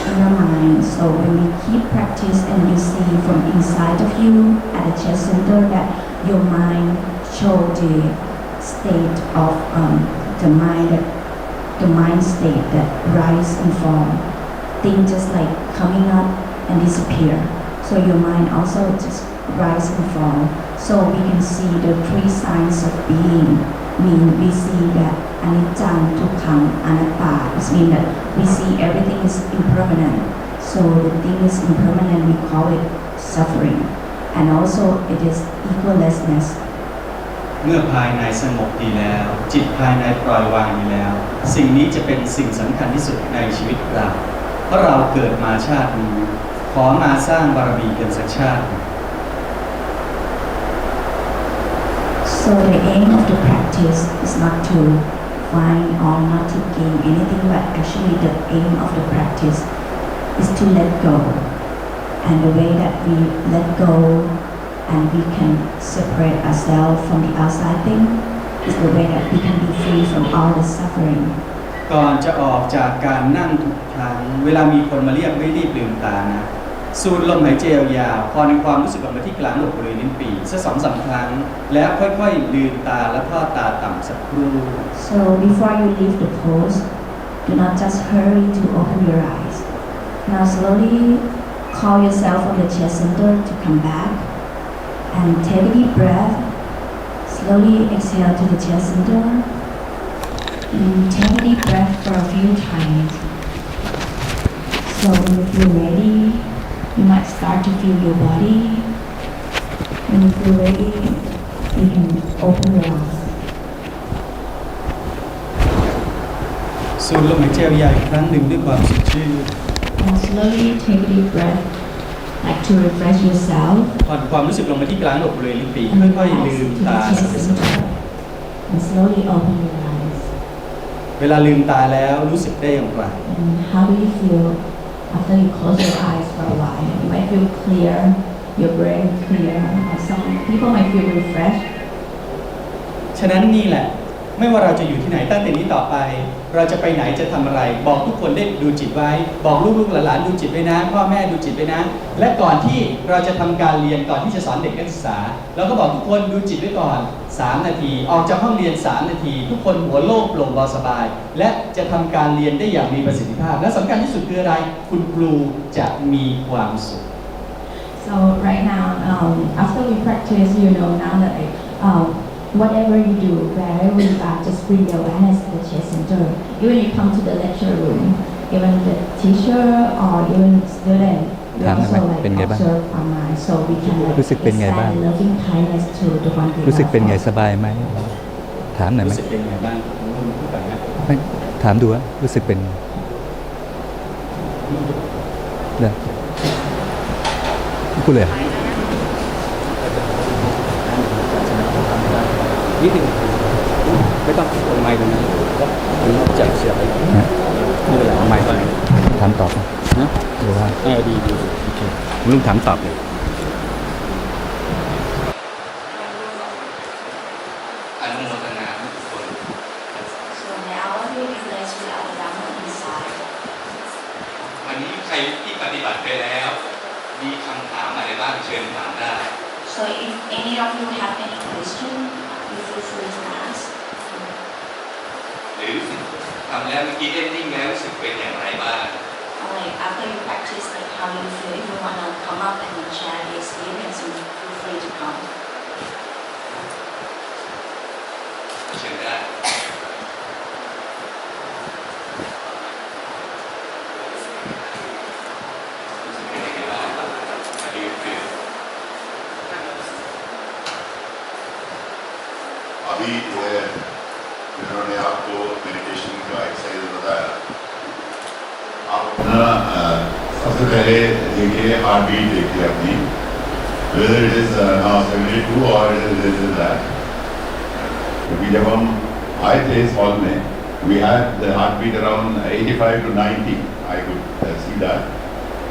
inner mind, so when we keep practice and you see from inside of you at the chest center that your mind show the state of the mind state that rise and fall, things just like coming up and disappear. So your mind also just rise and fall. So we can see the 3 signs of being. Mean we see that anicca, dukkha, anatta. It means that we see everything is impermanent. So the thing is impermanent. We call it suffering, and also it is equallessness. เมื่อภายในสงบดีแล้วจิตภายในปล่อยวางดีแล้วสิ่งนี้จะเป็นสิ่งสำคัญที่สุดในชีวิตเราเพราะเราเกิดมาชาตินี้ขอมาสร้างบารมีกันสักชาติ So the aim of the practice is not to find or not to gain anything, but actually the aim of the practice is to let go. And the way that we let go and we can separate ourselves from the outside thing is the way that we can be free from all the suffering. ก่อนจะออกจากการนั่งทุกครั้งเวลามีคนมาเรียกไม่รีบลืมตานะสูดลมหายใจยาวๆพอในความรู้สึกออกมาที่กลางอกบริเวณลิ้นปี่สัก 2-3 ครั้งแล้วค่อยๆลืมตาและทอดตาต่ำสักครู่ So before you leave the pose, do not just hurry to open your eyes. Now slowly call yourself from the chest center to come back and take a deep breath. Slowly exhale to the chest center and take a deep breath for a few times. So when you feel ready, You might start to feel your body. When you feel ready, you can open your eyes. สูดลมหายใจยาวอีกครั้งหนึ่งด้วยความสดชื่น And slowly take a deep breath, like to refresh yourself. ผ่อนความรู้สึกลงมาที่กลางอกบริเวณลิ้นปี่ And ค่อย relax ๆลืม to ตา the chest สบาย center. And slowly open your eyes. ๆเวลาลืมตาแล้วรู้สึกได้อย่างไร And how do you feel after you close your eyes for a while? You might feel clear, your brain clear, or some people might feel refreshed. ฉะนั้นนี่แหละไม่ว่าเราจะอยู่ที่ไหนตั้งแต่นี้ต่อไป เราจะไปไหนจะทำอะไร บอกทุกคนได้ดูจิตไว้ บอกลูกๆหลานๆดูจิตไว้นะพ่อแม่ดูจิตไว้นะ และก่อนที่เราจะทำการเรียนก่อนที่จะสอนเด็กนักศึกษาเราก็บอกทุกคนดูจิตไว้ก่อน3 นาทีออกจากห้องเรียน3 นาที ทุกคนหัวโล่งโปร่งเบาสบาย และจะทำการเรียนได้อย่างมีประสิทธิภาพและสำคัญที่สุดคืออะไรคุณครูจะมีความสุข So right now, after we practice, now that whatever you do, wherever you are, just bring the awareness to the chest center. Even you come to the lecture room, even the teacher or even student, we also observe our mind, so we can extend loving kindness to the one we love. รู้สึกเป็นไงสบายไหมถามหน่อยไหม รู้สึกเป็นไงบ้างคุณพูดก่อนนะ ไม่ถามดูว่ารู้สึกเป็นเดี๋ยวพูดเลยนิดนึงไม่ต้องตรงไม้ตรงนี้ก็จับเสียบไปไม่เป็นไรเอาไม้ตรงนี้ถามตอบนะหรือว่าดีโอเคลุงถามตอบเลยอนุโมทนาทุกคน So may all of you be blessed with our Dhamma inside. วันนี้ใครที่ปฏิบัติไปแล้วมีคำถามอะไรบ้างเชิญถามได้ So if any of you have any question, you feel free to ask. หรือทำแล้วเมื่อกี้ได้นิ่งแล้วรู้สึกเป็นอย่างไรบ้าง Or like after you practice, like how you feel. If you wanna come up and share the experience, you feel free to come. เชิญได้รู้สึกเป็นยังไงบ้าง How do you feel अभी जिन्होंने आपको meditation का exercise बताया आप अपना सबसे पहले देखिए हार्ट बीट देखिए अपनी whether it is now 72 or it is this and that क्योंकि जब हम आए थे इस हॉल में we had the heart beat around 85 to 90 I could see that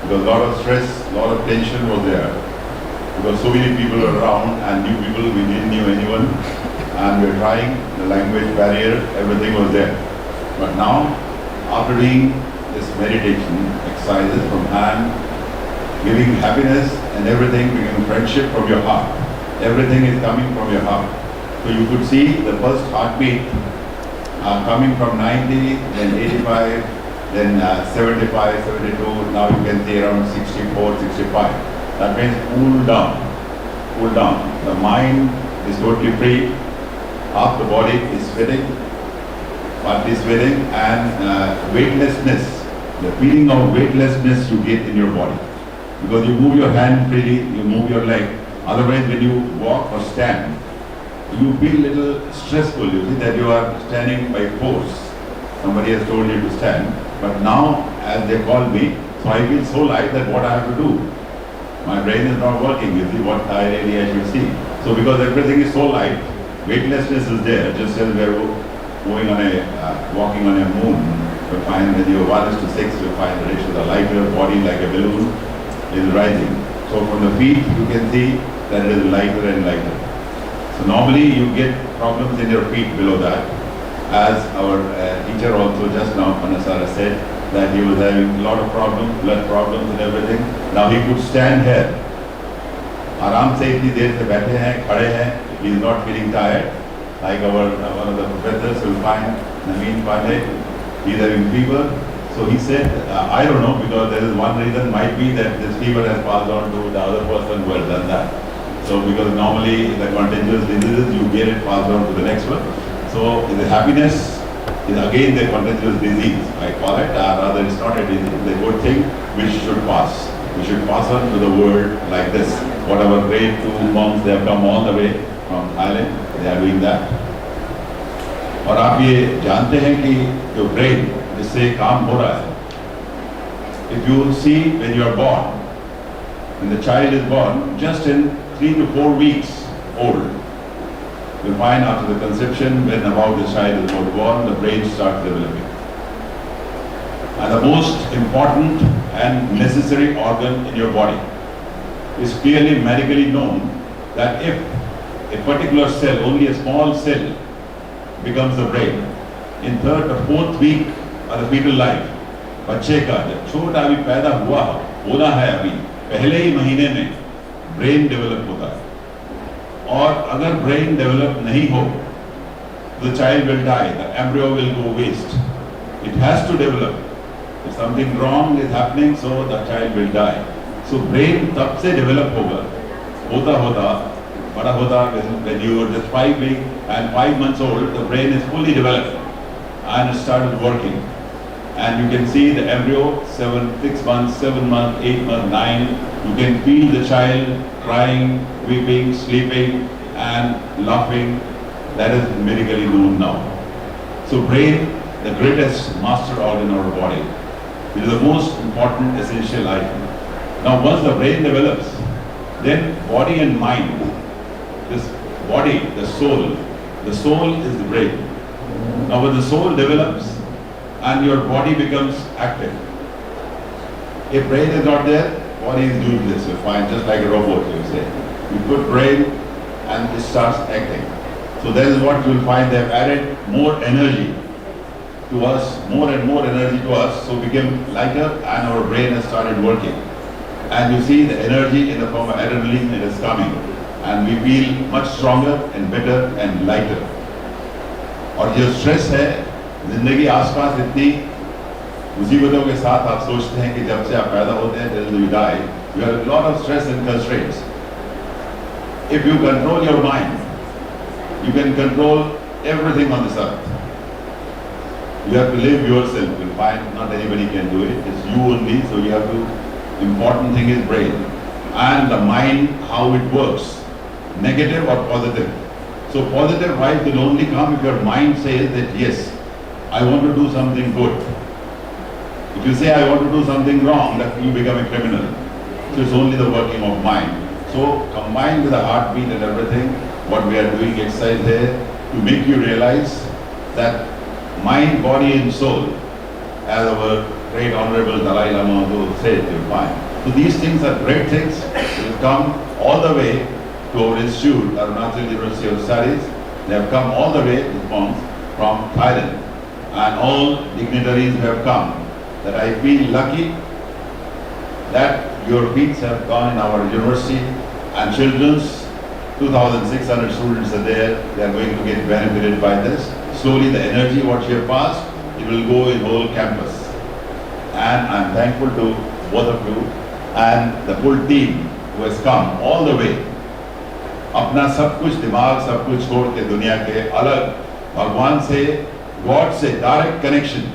because a lot of stress a lot of tension was there because so many people were around and new people we didn't knew anyone and we were trying the language barrier everything was there but now after doing this meditation exercises from hand giving happiness and everything becoming friendship from your heart everything is coming from your heart so you could see the first heartbeat coming from 90 then 85 then 75 72 now you can see around 64 65 that means cool down the mind is totally free half the body is sweating part is sweating and weightlessness the feeling of weightlessness you get in your body because you move your hand freely you move your leg otherwise when you walk or stand you feel little stressful you see that you are standing by force somebody has told you to stand but now as they call me so I feel so light that what I have to do my brain is not working you see what I really I should see so because everything is so light weightlessness is there just as we are going on walking on a moon you find when you 1 to 6 you find that it's a lighter body like a balloon is rising so from the feet you can see that it is lighter and lighter so normally you get problems in your feet below that as our teacher also just now Anasara said that he was having a lot of problems blood problems and everything now he could stand here आराम से इतनी देर से बैठे हैं खड़े हैं he is not feeling tired like our one of the professors will find Naveen Pandey he is having fever so he said I don't know because there is one reason might be that this fever has passed on to the other person who has done that so because normally the contagious diseases you get it passed on to the next one so the happiness is again the contagious disease I call it rather it's not a disease the good thing which should pass We should pass on to the world like this. Whatever great two monks, they have come all the way from Thailand, they are doing that. और आप ये जानते हैं कि जो brain जिससे काम हो रहा है, if you see when you are born, when the child is born, just in 3 to 4 weeks old, you'll find after the conception, when about the child is about born, the brain starts developing. And the most important and necessary organ in your body is clearly medically known that if a particular cell, only a small cell, becomes the brain, in 3rd or 4th week of the fetal life, बच्चे का जब छोटा अभी पैदा होना है अभी पहले ही महीने में ब्रेन डेवलप होता है और अगर ब्रेन डेवलप नहीं हो the child will die, the embryo will go waste. It has to develop. If something wrong is happening, so the child will die. So brain तब से develop होगा बड़ा होता when you were just 5 weeks and 5 months old, the brain is fully developed and it started working. And you can see the embryo 6 months, 7 months, 8 months, 9. You can feel the child crying, weeping, sleeping and laughing. That is medically known now. So brain, the greatest master organ in our body, it is the most important essential item. Now once the brain develops, then body and mind, this body, the soul is the brain. Now when the soul develops and your body becomes active, if brain is not there, body is doing this, you find just like a robot, you say. You put brain and it starts acting. So that is what you will find, they have added more energy to us, more and more energy to us, so we became lighter and our brain has started working. And you see the energy in the form of adrenaline, it is coming. And we feel much stronger and better and lighter. और जो stress है जिंदगी आसपास इतनी मुसीबतों के साथ आप सोचते हैं कि जब से आप पैदा होते हैं till you die, you have a lot of stress and constraints. If you control your mind, you can control everything on this earth. You have to live yourself. You'll find not anybody can do it. It's you only. So you have to. Important thing is brain and the mind, how it works, negative or positive. So positive vibes will only come if your mind says that yes, I want to do something good. If you say I want to do something wrong, that you become a criminal. So it's only the working of mind. So combined with the heartbeat and everything, what we are doing exercise there to make you realize that mind, body and soul, as our great honorable Dalai Lama said, you'll find. So these things are great things. They will come all the way to our institute, Arunachal University of Studies. They have come all the way, these monks, from Thailand. And all dignitaries have come. That I feel lucky that your feet have gone in our university and children's 2,600 students are there. They are going to get benefited by this. Slowly the energy what you have passed, it will go in whole campus. And I'm thankful to both of you and the full team who has come all the way. अपना सब कुछ दिमाग सब कुछ छोड़ के दुनिया के अलग भगवान से God से direct connection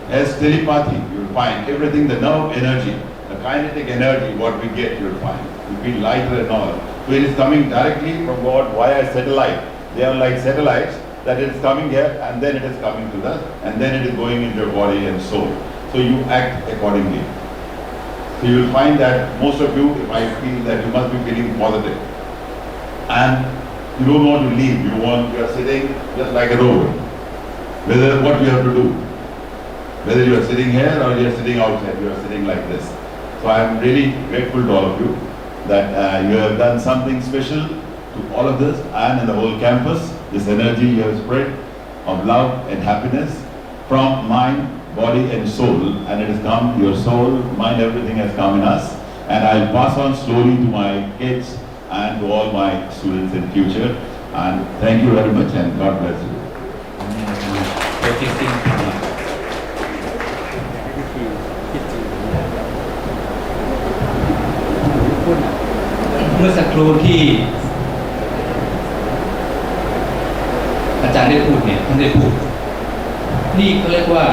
as telepathy. You will find everything, the nerve energy, the kinetic energy what we get, you will find. You feel lighter and all. So it is coming directly from God via satellite. They are like satellites that it is coming here and then it is coming to us and then it is going into your body and soul. So you act accordingly. So you will find that most of you, if I feel that you must be feeling positive. And you don't want to leave, you are sitting just like a robot. Whether what you have to do, whether you are sitting here or you are sitting outside, you are sitting like this. So I am really grateful to all of you that you have done something special to all of this and in the whole campus, this energy you have spread of love and happiness from mind, body and soul, and it has come, your soul, mind, everything has come in us, and I'll pass on slowly to my kids and to all my students in future, and thank you very much and God bless you. เมื่อสักครู่ที่อาจารย์ได้พูดเนี่ยท่านได้พูดนี่เขาเรียกว่า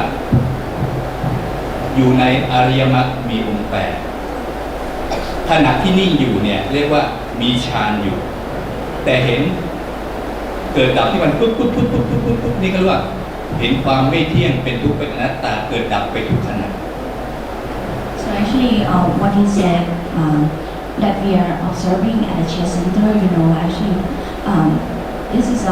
อยู่ในอริยมรรคมีองค์ ขณะที่นิ่งอยู่เนี่ยเรียกว่ามีฌานอยู่ แต่เห็นเกิดดับที่มันปุ๊บนี่ก็เรียกว่าเห็นความไม่เที่ยงเป็นทุกข์เป็นอนัตตาเกิดดับไปทุกขณะ So actually, what he said that we are observing at the chest center, actually, this is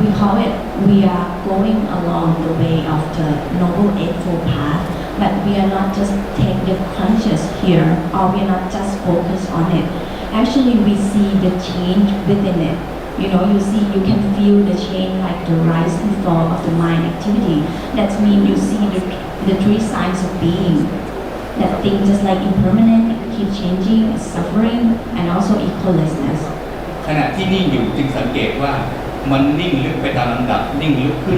we call it we are going along the way of the noble eightfold path, but we are not just take the conscious here, or we are not just focus on it. Actually, we see the change within it. You can feel the change like the rise and fall of the mind activity. That means you see the three signs of being. That thing just like impermanent, keep changing, suffering, and also equalessness. ขณะที่นิ่งอยู่จึงสังเกตว่ามันนิ่งลึกไปตามลำดับนิ่งลึกขึ้น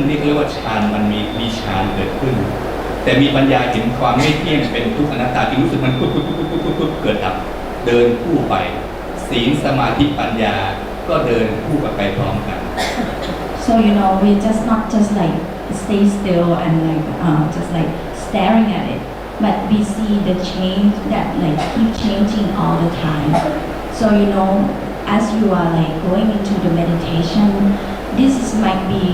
นี่เรียกว่าฌานมันมีฌานเกิดขึ้นแต่มีปัญญาเห็นความไม่เที่ยงเป็นทุกข์อนัตตาจึงรู้สึกมันปุ๊บเกิดดับเดินคู่ไปศีลสมาธิปัญญาก็เดินคู่กันไปพร้อมกัน So we just not just like stay still and like just like staring at it, but we see the change that like keep changing all the time. So as you are like going into the meditation, might be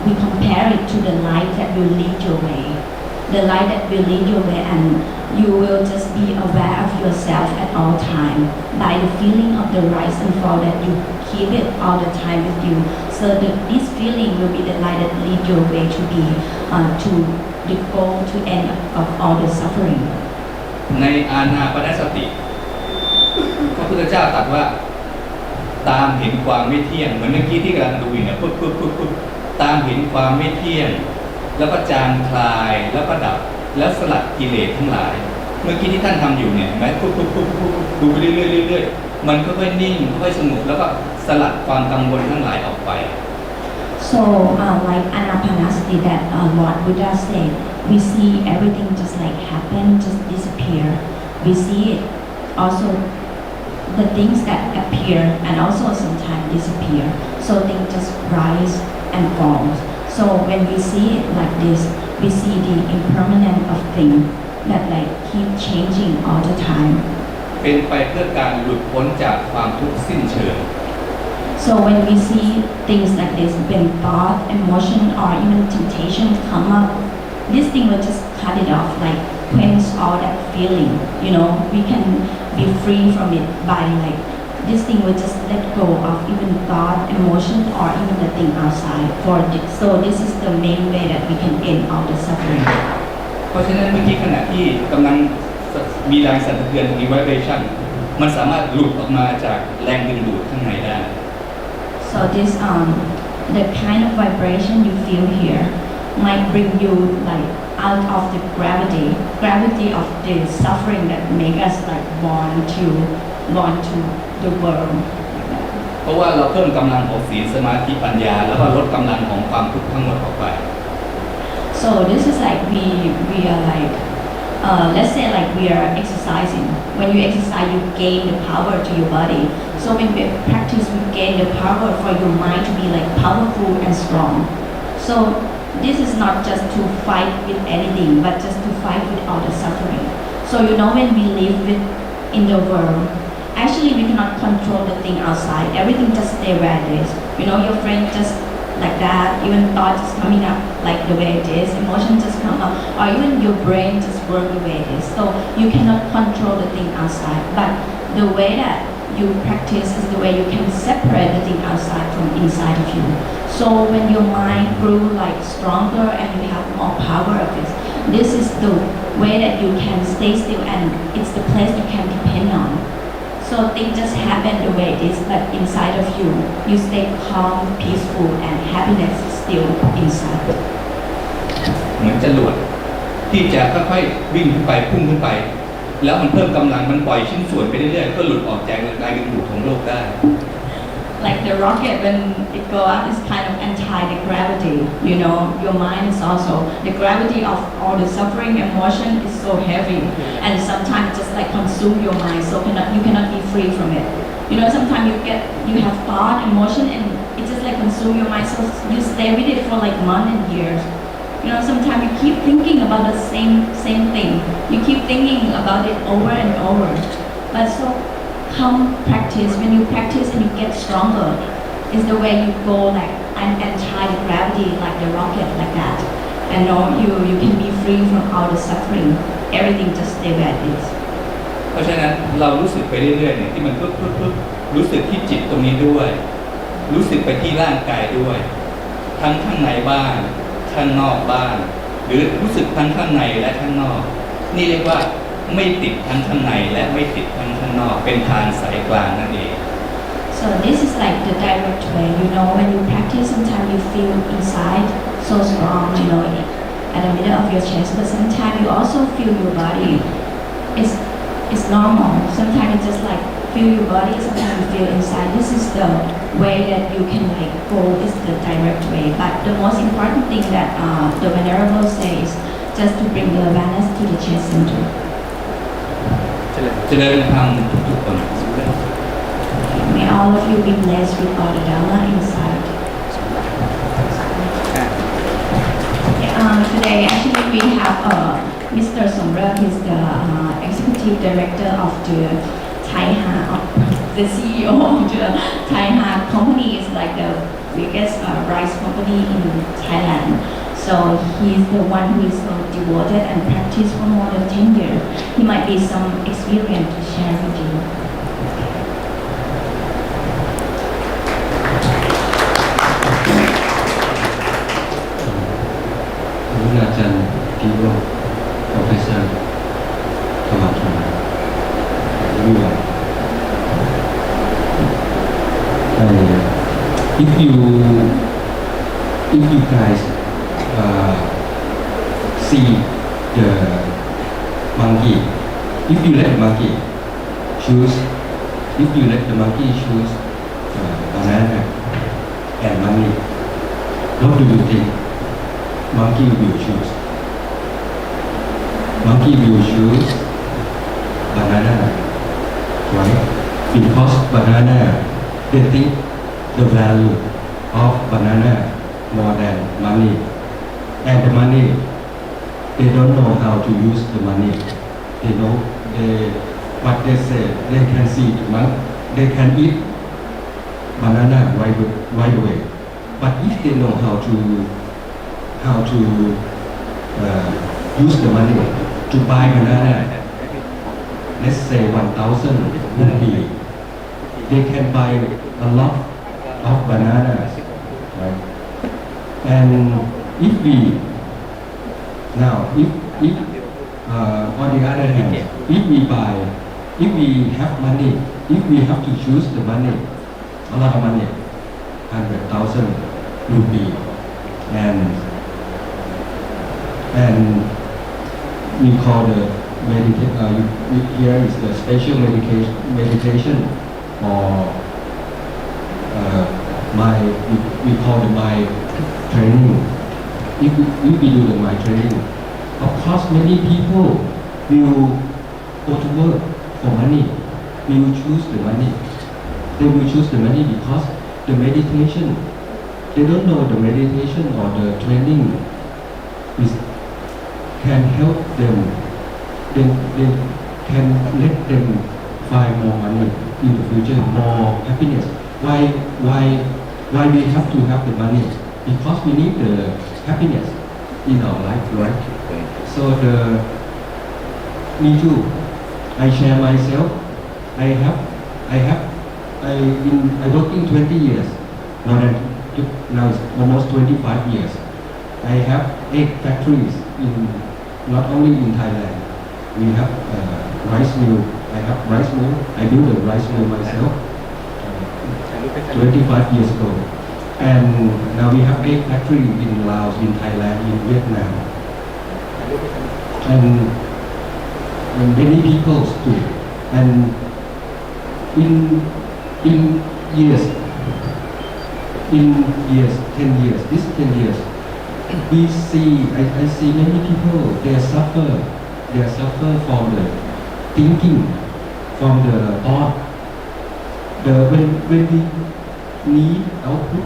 we compare it to the light that will lead your way. The light that will lead your way, and you will just be aware of yourself at all time by the feeling of the rise and fall that you keep it all the time with you. So this feeling will be the light that lead your way to be to the goal to end of all the suffering. ในอานาปานสติพระพุทธเจ้าตรัสว่าตามเห็นความไม่เที่ยงเหมือนเมื่อกี้ที่กำลังดูอยู่เนี่ยปุ๊บตามเห็นความไม่เที่ยงแล้วก็จางคลายแล้วก็ดับแล้วสลัดกิเลสทั้งหลายเมื่อกี้ที่ท่านทำอยู่เนี่ยแม้ปุ๊บดูไปเรื่อยๆมันก็ค่อยนิ่งค่อยสงบแล้วก็สลัดความกังวลทั้งหลายออกไป So like anapanasati that Lord Buddha said, we see everything just like happen, just disappear. We see it also the things that appear and also sometimes disappear. So things just rise and fall. So when we see it like this, we see the impermanent of things that like keep changing all the time. เป็นไปเพื่อการหลุดพ้นจากความทุกข์สิ้นเชิง So when we see things like this, when thought, emotion, or even temptation come up, this thing will just cut it off, like quench all that feeling. We can be free from it by like this thing will just let go of even thought, emotion, or even the thing outside. So this is the main way that we can end all the suffering. เพราะฉะนั้นเมื่อกี้ขณะที่กำลังมีแรงสั่นสะเทือนมี vibration มันสามารถหลุดออกมาจากแรงดึงดูดข้างในได้ So this the kind of vibration you feel here might bring you like out of the gravity of the suffering that make us like born to the world. เพราะว่าเราเพิ่มกำลังของศีลสมาธิปัญญาแล้วก็ลดกำลังของความทุกข์ทั้งหมดออกไป So this is like we are like let's say like we are exercising. When you exercise, you gain the power to your body. So when we practice, we gain the power for your mind to be like powerful and strong. So this is not just to fight with anything, but just to fight with all the suffering. So when we live in the world, actually we cannot control the thing outside. Everything just stay where it is. Your friend just like that, even thoughts coming up like the way it is, emotion just come up, or even your brain just work the way it is. So you cannot control the thing outside, but the way that you practice is the way you can separate the thing outside from inside of you. So when your mind grew like stronger and you have more power of it, this is the way that you can stay still, and it's the place you can depend on. So things just happen the way it is, but inside of you, you stay calm, peaceful, and happiness is still inside. เหมือนจรวดที่จะค่อยๆวิ่งขึ้นไปพุ่งขึ้นไปแล้วมันเพิ่มกำลังมันปล่อยชิ้นส่วนไปเรื่อยๆก็หลุดออกจากแรงดึงดูดของโลกได้ Like the rocket, when it go up, is kind of anti the gravity. Your mind is also the gravity of all the suffering, emotion is so heavy, and sometimes just like consume your mind, so you cannot be free from it. Sometimes you have thought, emotion, and it just like consume your mind, so you stay with it for like months and years. Sometimes you keep thinking about the same thing. You keep thinking about it over and over. But so come practice, when you practice and you get stronger, is the way you go like anti-gravity, like the rocket, like that. And you can be free from all the suffering. Everything just stay where it is. เพราะฉะนั้นเรารู้สึกไปเรื่อยๆเนี่ยที่มันปุ๊บรู้สึกที่จิตตรงนี้ด้วย รู้สึกไปที่ร่างกายด้วย ทั้งข้างในบ้านข้างนอกบ้านหรือรู้สึกทั้งข้างในและข้างนอกนี่เรียกว่าไม่ติดทั้งข้างในและไม่ติดทั้งข้างนอกเป็นทางสายกลางนั่นเอง So this is like the direct way. When you practice, sometimes you feel inside so strong, at the middle of your chest, but sometimes you also feel your body. It's normal. Sometimes it's just like feel your body, sometimes you feel inside. This is the way that you can go, is the direct way. But the most important thing that the Venerable says, just to bring the awareness to the chest center. เจริญธรรมทุกๆคน May all of you be blessed with all the Dharma inside. Today, actually, we have Mr. Somrat. He's the executive director of the Thaiha, the CEO of the Thaiha company. Is like the biggest rice company in Thailand. So he's the one who is so devoted and practiced for more than 10 years. He might be some experience to share with you. อาจารย์พิโรจน์ Professor ธรรมชาติวิวัฒน์ if you guys see the monkey, if you let the monkey choose banana and money, what do you think monkey will choose? Monkey will choose banana, right? Because banana, they think the value of banana more than money, and the money, they don't know how to use the money. But they say they can see they can eat banana right away. But if they know how to use the money to buy banana, let's say 1,000 rupee, they can buy a lot of bananas, right? And if on the other hand, if we have money, if we have to choose the money, a lot of money, 100,000 rupee, and we call the here is the special meditation or we call the mind training. If we do the mind training, of course many people will go to work for money. They will choose the money. They will choose the money because the meditation, they don't know the meditation or the training can help them. They can let them find more money in the future, more happiness. Why we have to have the money? Because we need the happiness in our life, right? So me too. I share myself. I working 20 years, more than now it's almost 25 years. I have 8 factories not only in Thailand. We have rice mill. I have rice mill. I built a rice mill myself 25 years ago. And now we have 8 factories in Laos, in Thailand, in Vietnam. And many people too. And in years, 10 years, this 10 years, I see many people, they suffer from the thinking, from the thought. When we need output,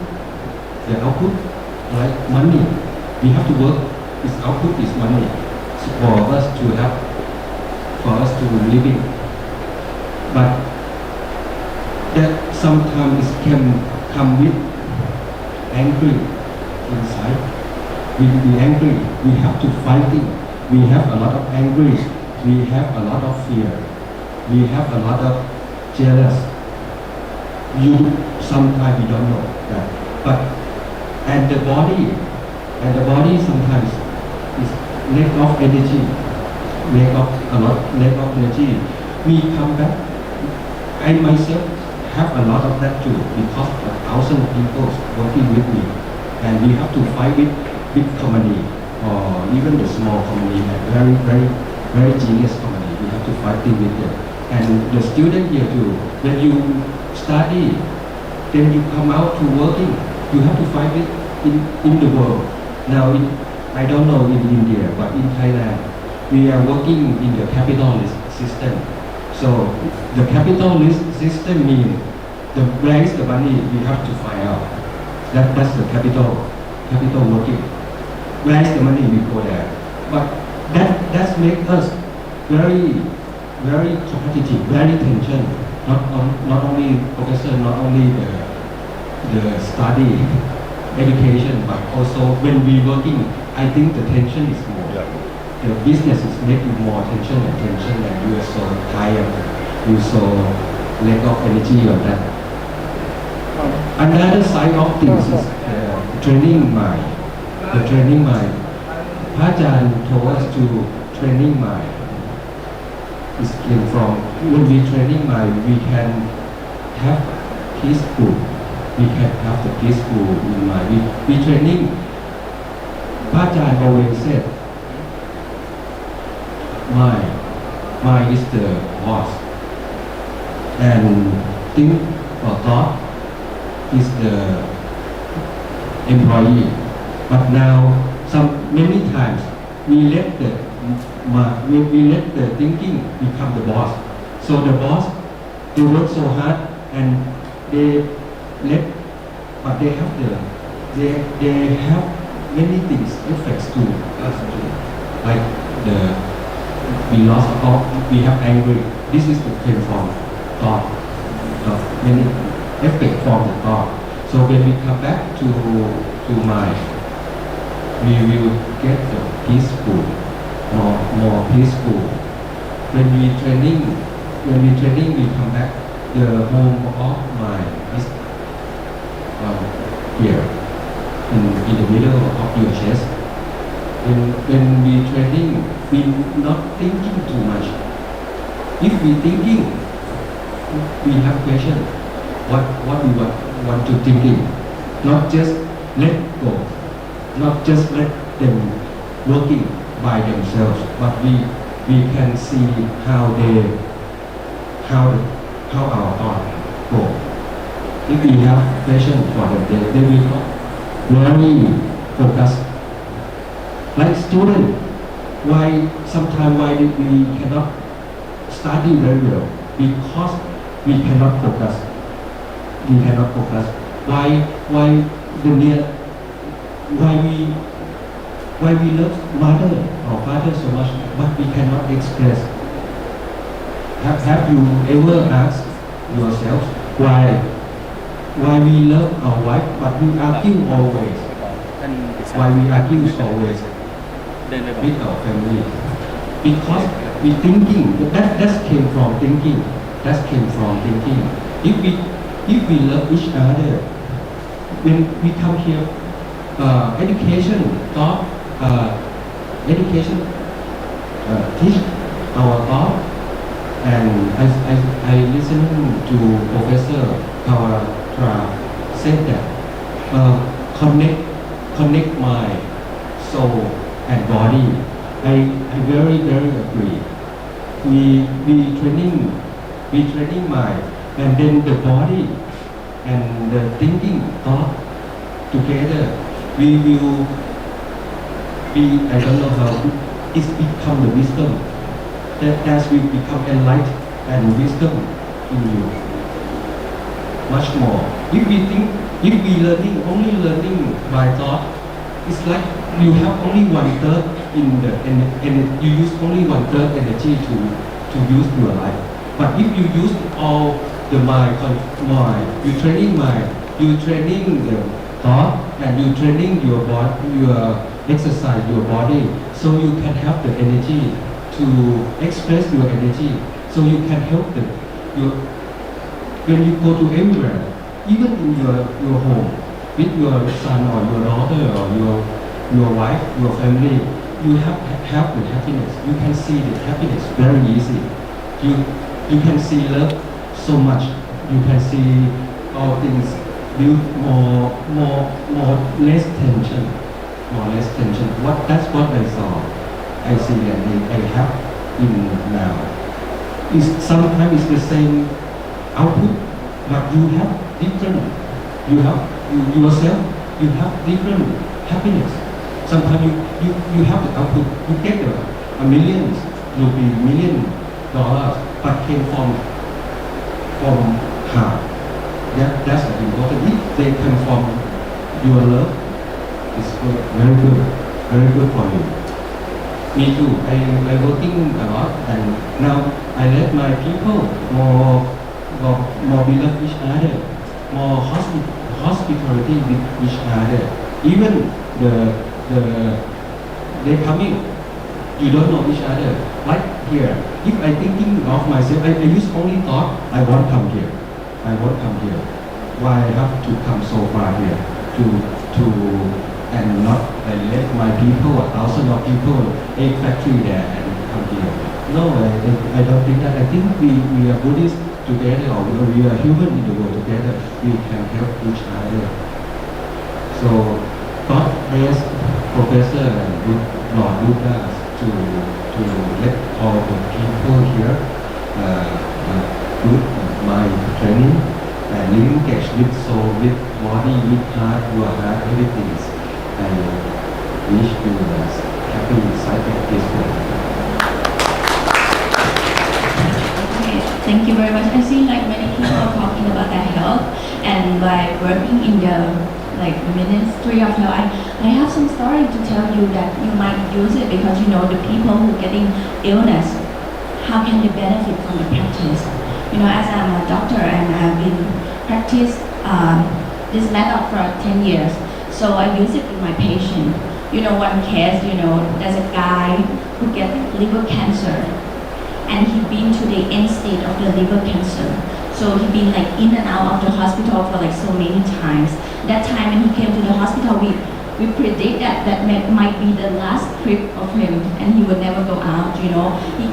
the output, like money, we have to work, this output is money, for us to living. but that sometimes it can come with angry inside. We be angry. We have to fighting. We have a lot of angry. We have a lot of fear. We have a lot of jealous. You sometimes we don't know that, but and the body sometimes is lack of energy, lack of energy. We come back. I myself have a lot of that too because 1,000 people working with me, and we have to fight with big company or even the small company and very genius company. We have to fight with them. And the student here too. When you study, then you come out to working. You have to fight it in the world. Now, I don't know in India, but in Thailand, we are working in the capitalist system. So the capitalist system means where is the money we have to find out. That's the capital working. Where is the money we go there. But that makes us very competitive, very tension. Not only professor, not only the study, education, but also when we working, I think the tension is more. The business is making more tension, and you are so tired, you so lack of energy on that. Another side of things is training mind. The training mind. พระอาจารย์ told us to training mind. It came from when we training mind, we can have peaceful. We can have the peaceful in mind. We training. พระอาจารย์ always said, mind is the boss, and think or thought is the employee. But now, many times we let the thinking become the boss. So the boss, they work so hard and but they have many things effects to us too, like we lost all, we have angry. This is the came from thought. Many effect from the thought. So when we come back to mind, we will get the peaceful, more peaceful. When we training, we come back. The home of mind is here, in the middle of your chest. When we training, we not thinking too much. If we thinking, we have question. What we want to thinking, not just let go, not just let them working by themselves, but we can see how our thought go. If we have passion for them, they will not very focus. Like student, sometimes we cannot study very well because we cannot focus. Why we love mother or father so much, but we cannot express. Have you ever asked yourself why we love our wife but we argue always? Why we argue always with our family? Because we thinking that came from thinking. If we love each other, when we come here, education teach our thought, and I listened to Professor Kawatra said that connect my soul and body. I very agree. We training mind, and then the body and the thinking thought together. We will be, I don't know how, it's become the wisdom. That as we become enlightened and wisdom in you. Much more. If we only learning by thought, it's like you have only 1/3 in the, and you use only 1/3 energy to use your life. But if you use all the mind, you training mind, you training the thought, and you training your body, your exercise your body, so you can have the energy to express your energy, so you can help them. When you go to anywhere, even in your home, with your son or your daughter or your wife, your family, you have the happiness. You can see the happiness very easy. You can see love so much. You can see all things build more less tension. That's what I saw. I see and I have in now. Sometimes it's the same output, but you have different. You have yourself. You have different happiness. Sometimes you have the output. You get a millions, rupee, $1,000,000, but came from heart. That's the important. If they come from your love, it's good, very good for you. Me too. I working a lot, and now I let my people more beloved each other, more hospitality with each other. Even they coming, you don't know each other. Like here, if I thinking of myself, I use only thought, I won't come here. Why I have to come so far here to and not and let my people, thousands of people, a factory there and come here. No, I don't think that. I think we are Buddhists together, or we are human in the world together. We can help each other. So God bless Professor and Lord Buddha to let all the people here good mind training and linkage with soul, with body, with heart, your heart, everything. I wish you a happy cycle peaceful. Okay, thank you very much. I see like many people are talking about their health, and by working in the Ministry of Health, I have some story to tell you that you might use it, because you know the people who getting illness, how can they benefit from the practice? As I'm a doctor and I've been practice this method for 10 years, so I use it with my patient. One case, there's a guy who get liver cancer, and he been to the end stage of the liver cancer. So he been in and out of the hospital for so many times. That time when he came to the hospital, we predict that might be the last trip of him, and he would never go out. He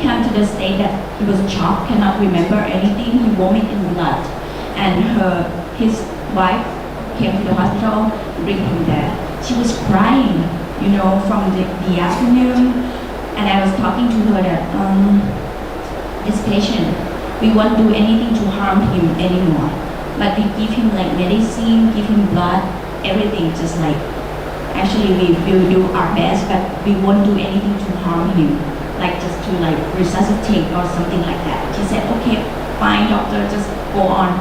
came to the state that he was shocked, cannot remember anything. He vomit in blood, and his wife came to the hospital, bring him there. She was crying, from the afternoon, and I was talking to her that this patient, we won't do anything to harm him anymore, but we give him medicine, give him blood, everything, just actually we will do our best, but we won't do anything to harm him, just to resuscitate or something like that. She said, okay, fine doctor, just go on.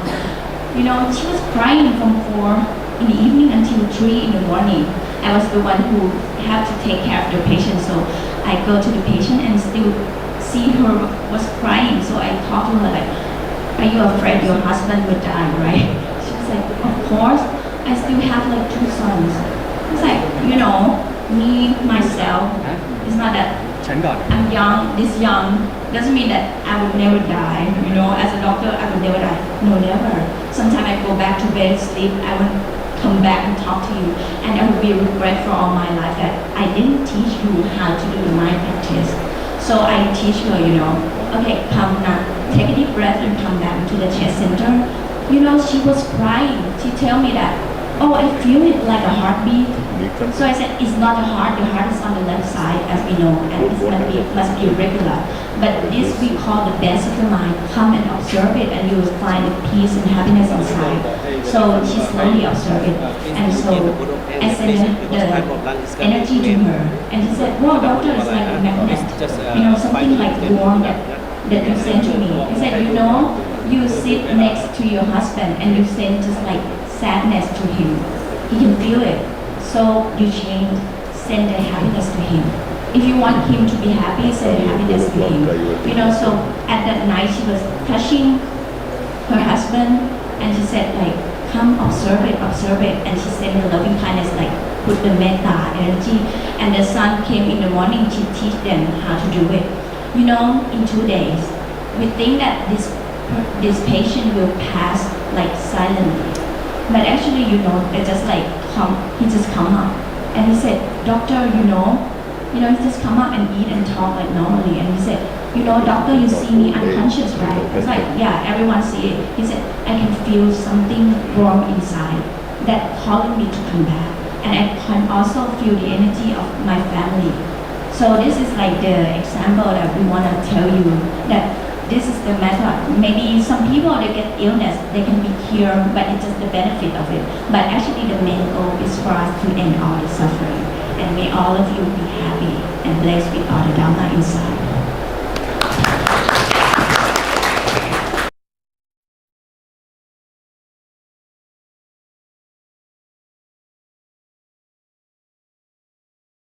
She was crying from 4 in the evening until 3 in the morning. I was the one who had to take care of the patient, so I go to the patient and still see her was crying. So I talked to her are you afraid your husband would die, right? She was like, of course, I still have 2 sons. It's me, myself, it's not that I'm young, this young, doesn't mean that I would never die. As a doctor, I would never die. No, never. Sometimes I go back to bed, sleep, I would come back and talk to you, and I would be regret for all my life that I didn't teach you how to do the mind practice. So I teach her, okay, come now, take a deep breath and come back to the chest center. She was crying. She tell me that, oh, I feel it like a heartbeat. So I said, it's not the heart is on the left side, as we know, and it must be regular. But this we call the best of the mind. Come and observe it, and you will find the peace and happiness inside. So she slowly observed it, and so I sent the energy to her, and she said, wow, doctor, it's like a magnet, something warm that you sent to me. I said, you sit next to your husband and you send just sadness to him. He can feel it. So you send the happiness to him. if you want him to be happy, send happiness to him. You know, so at that night she was touching her husband and she said like, come observe it, and she said the loving kindness like put the metta energy, and the son came in the morning to teach them how to do it. You know, in 2 days, we think that this patient will pass like silently, but actually, you know, they just like he just come up, and he said, doctor, you know, he just come up and eat and talk like normally, and he said, you know, doctor, you see me unconscious, right? It's like, yeah, everyone see it. He said, I can feel something warm inside that calling me to come back, and I can also feel the energy of my family. So this is like the example that we want to tell you that this is the method. Maybe some people they get illness, they can be cured, but it's just the benefit of it. But actually, the main goal is for us to end all the suffering, and may all of you be happy and blessed with all the Dhamma inside.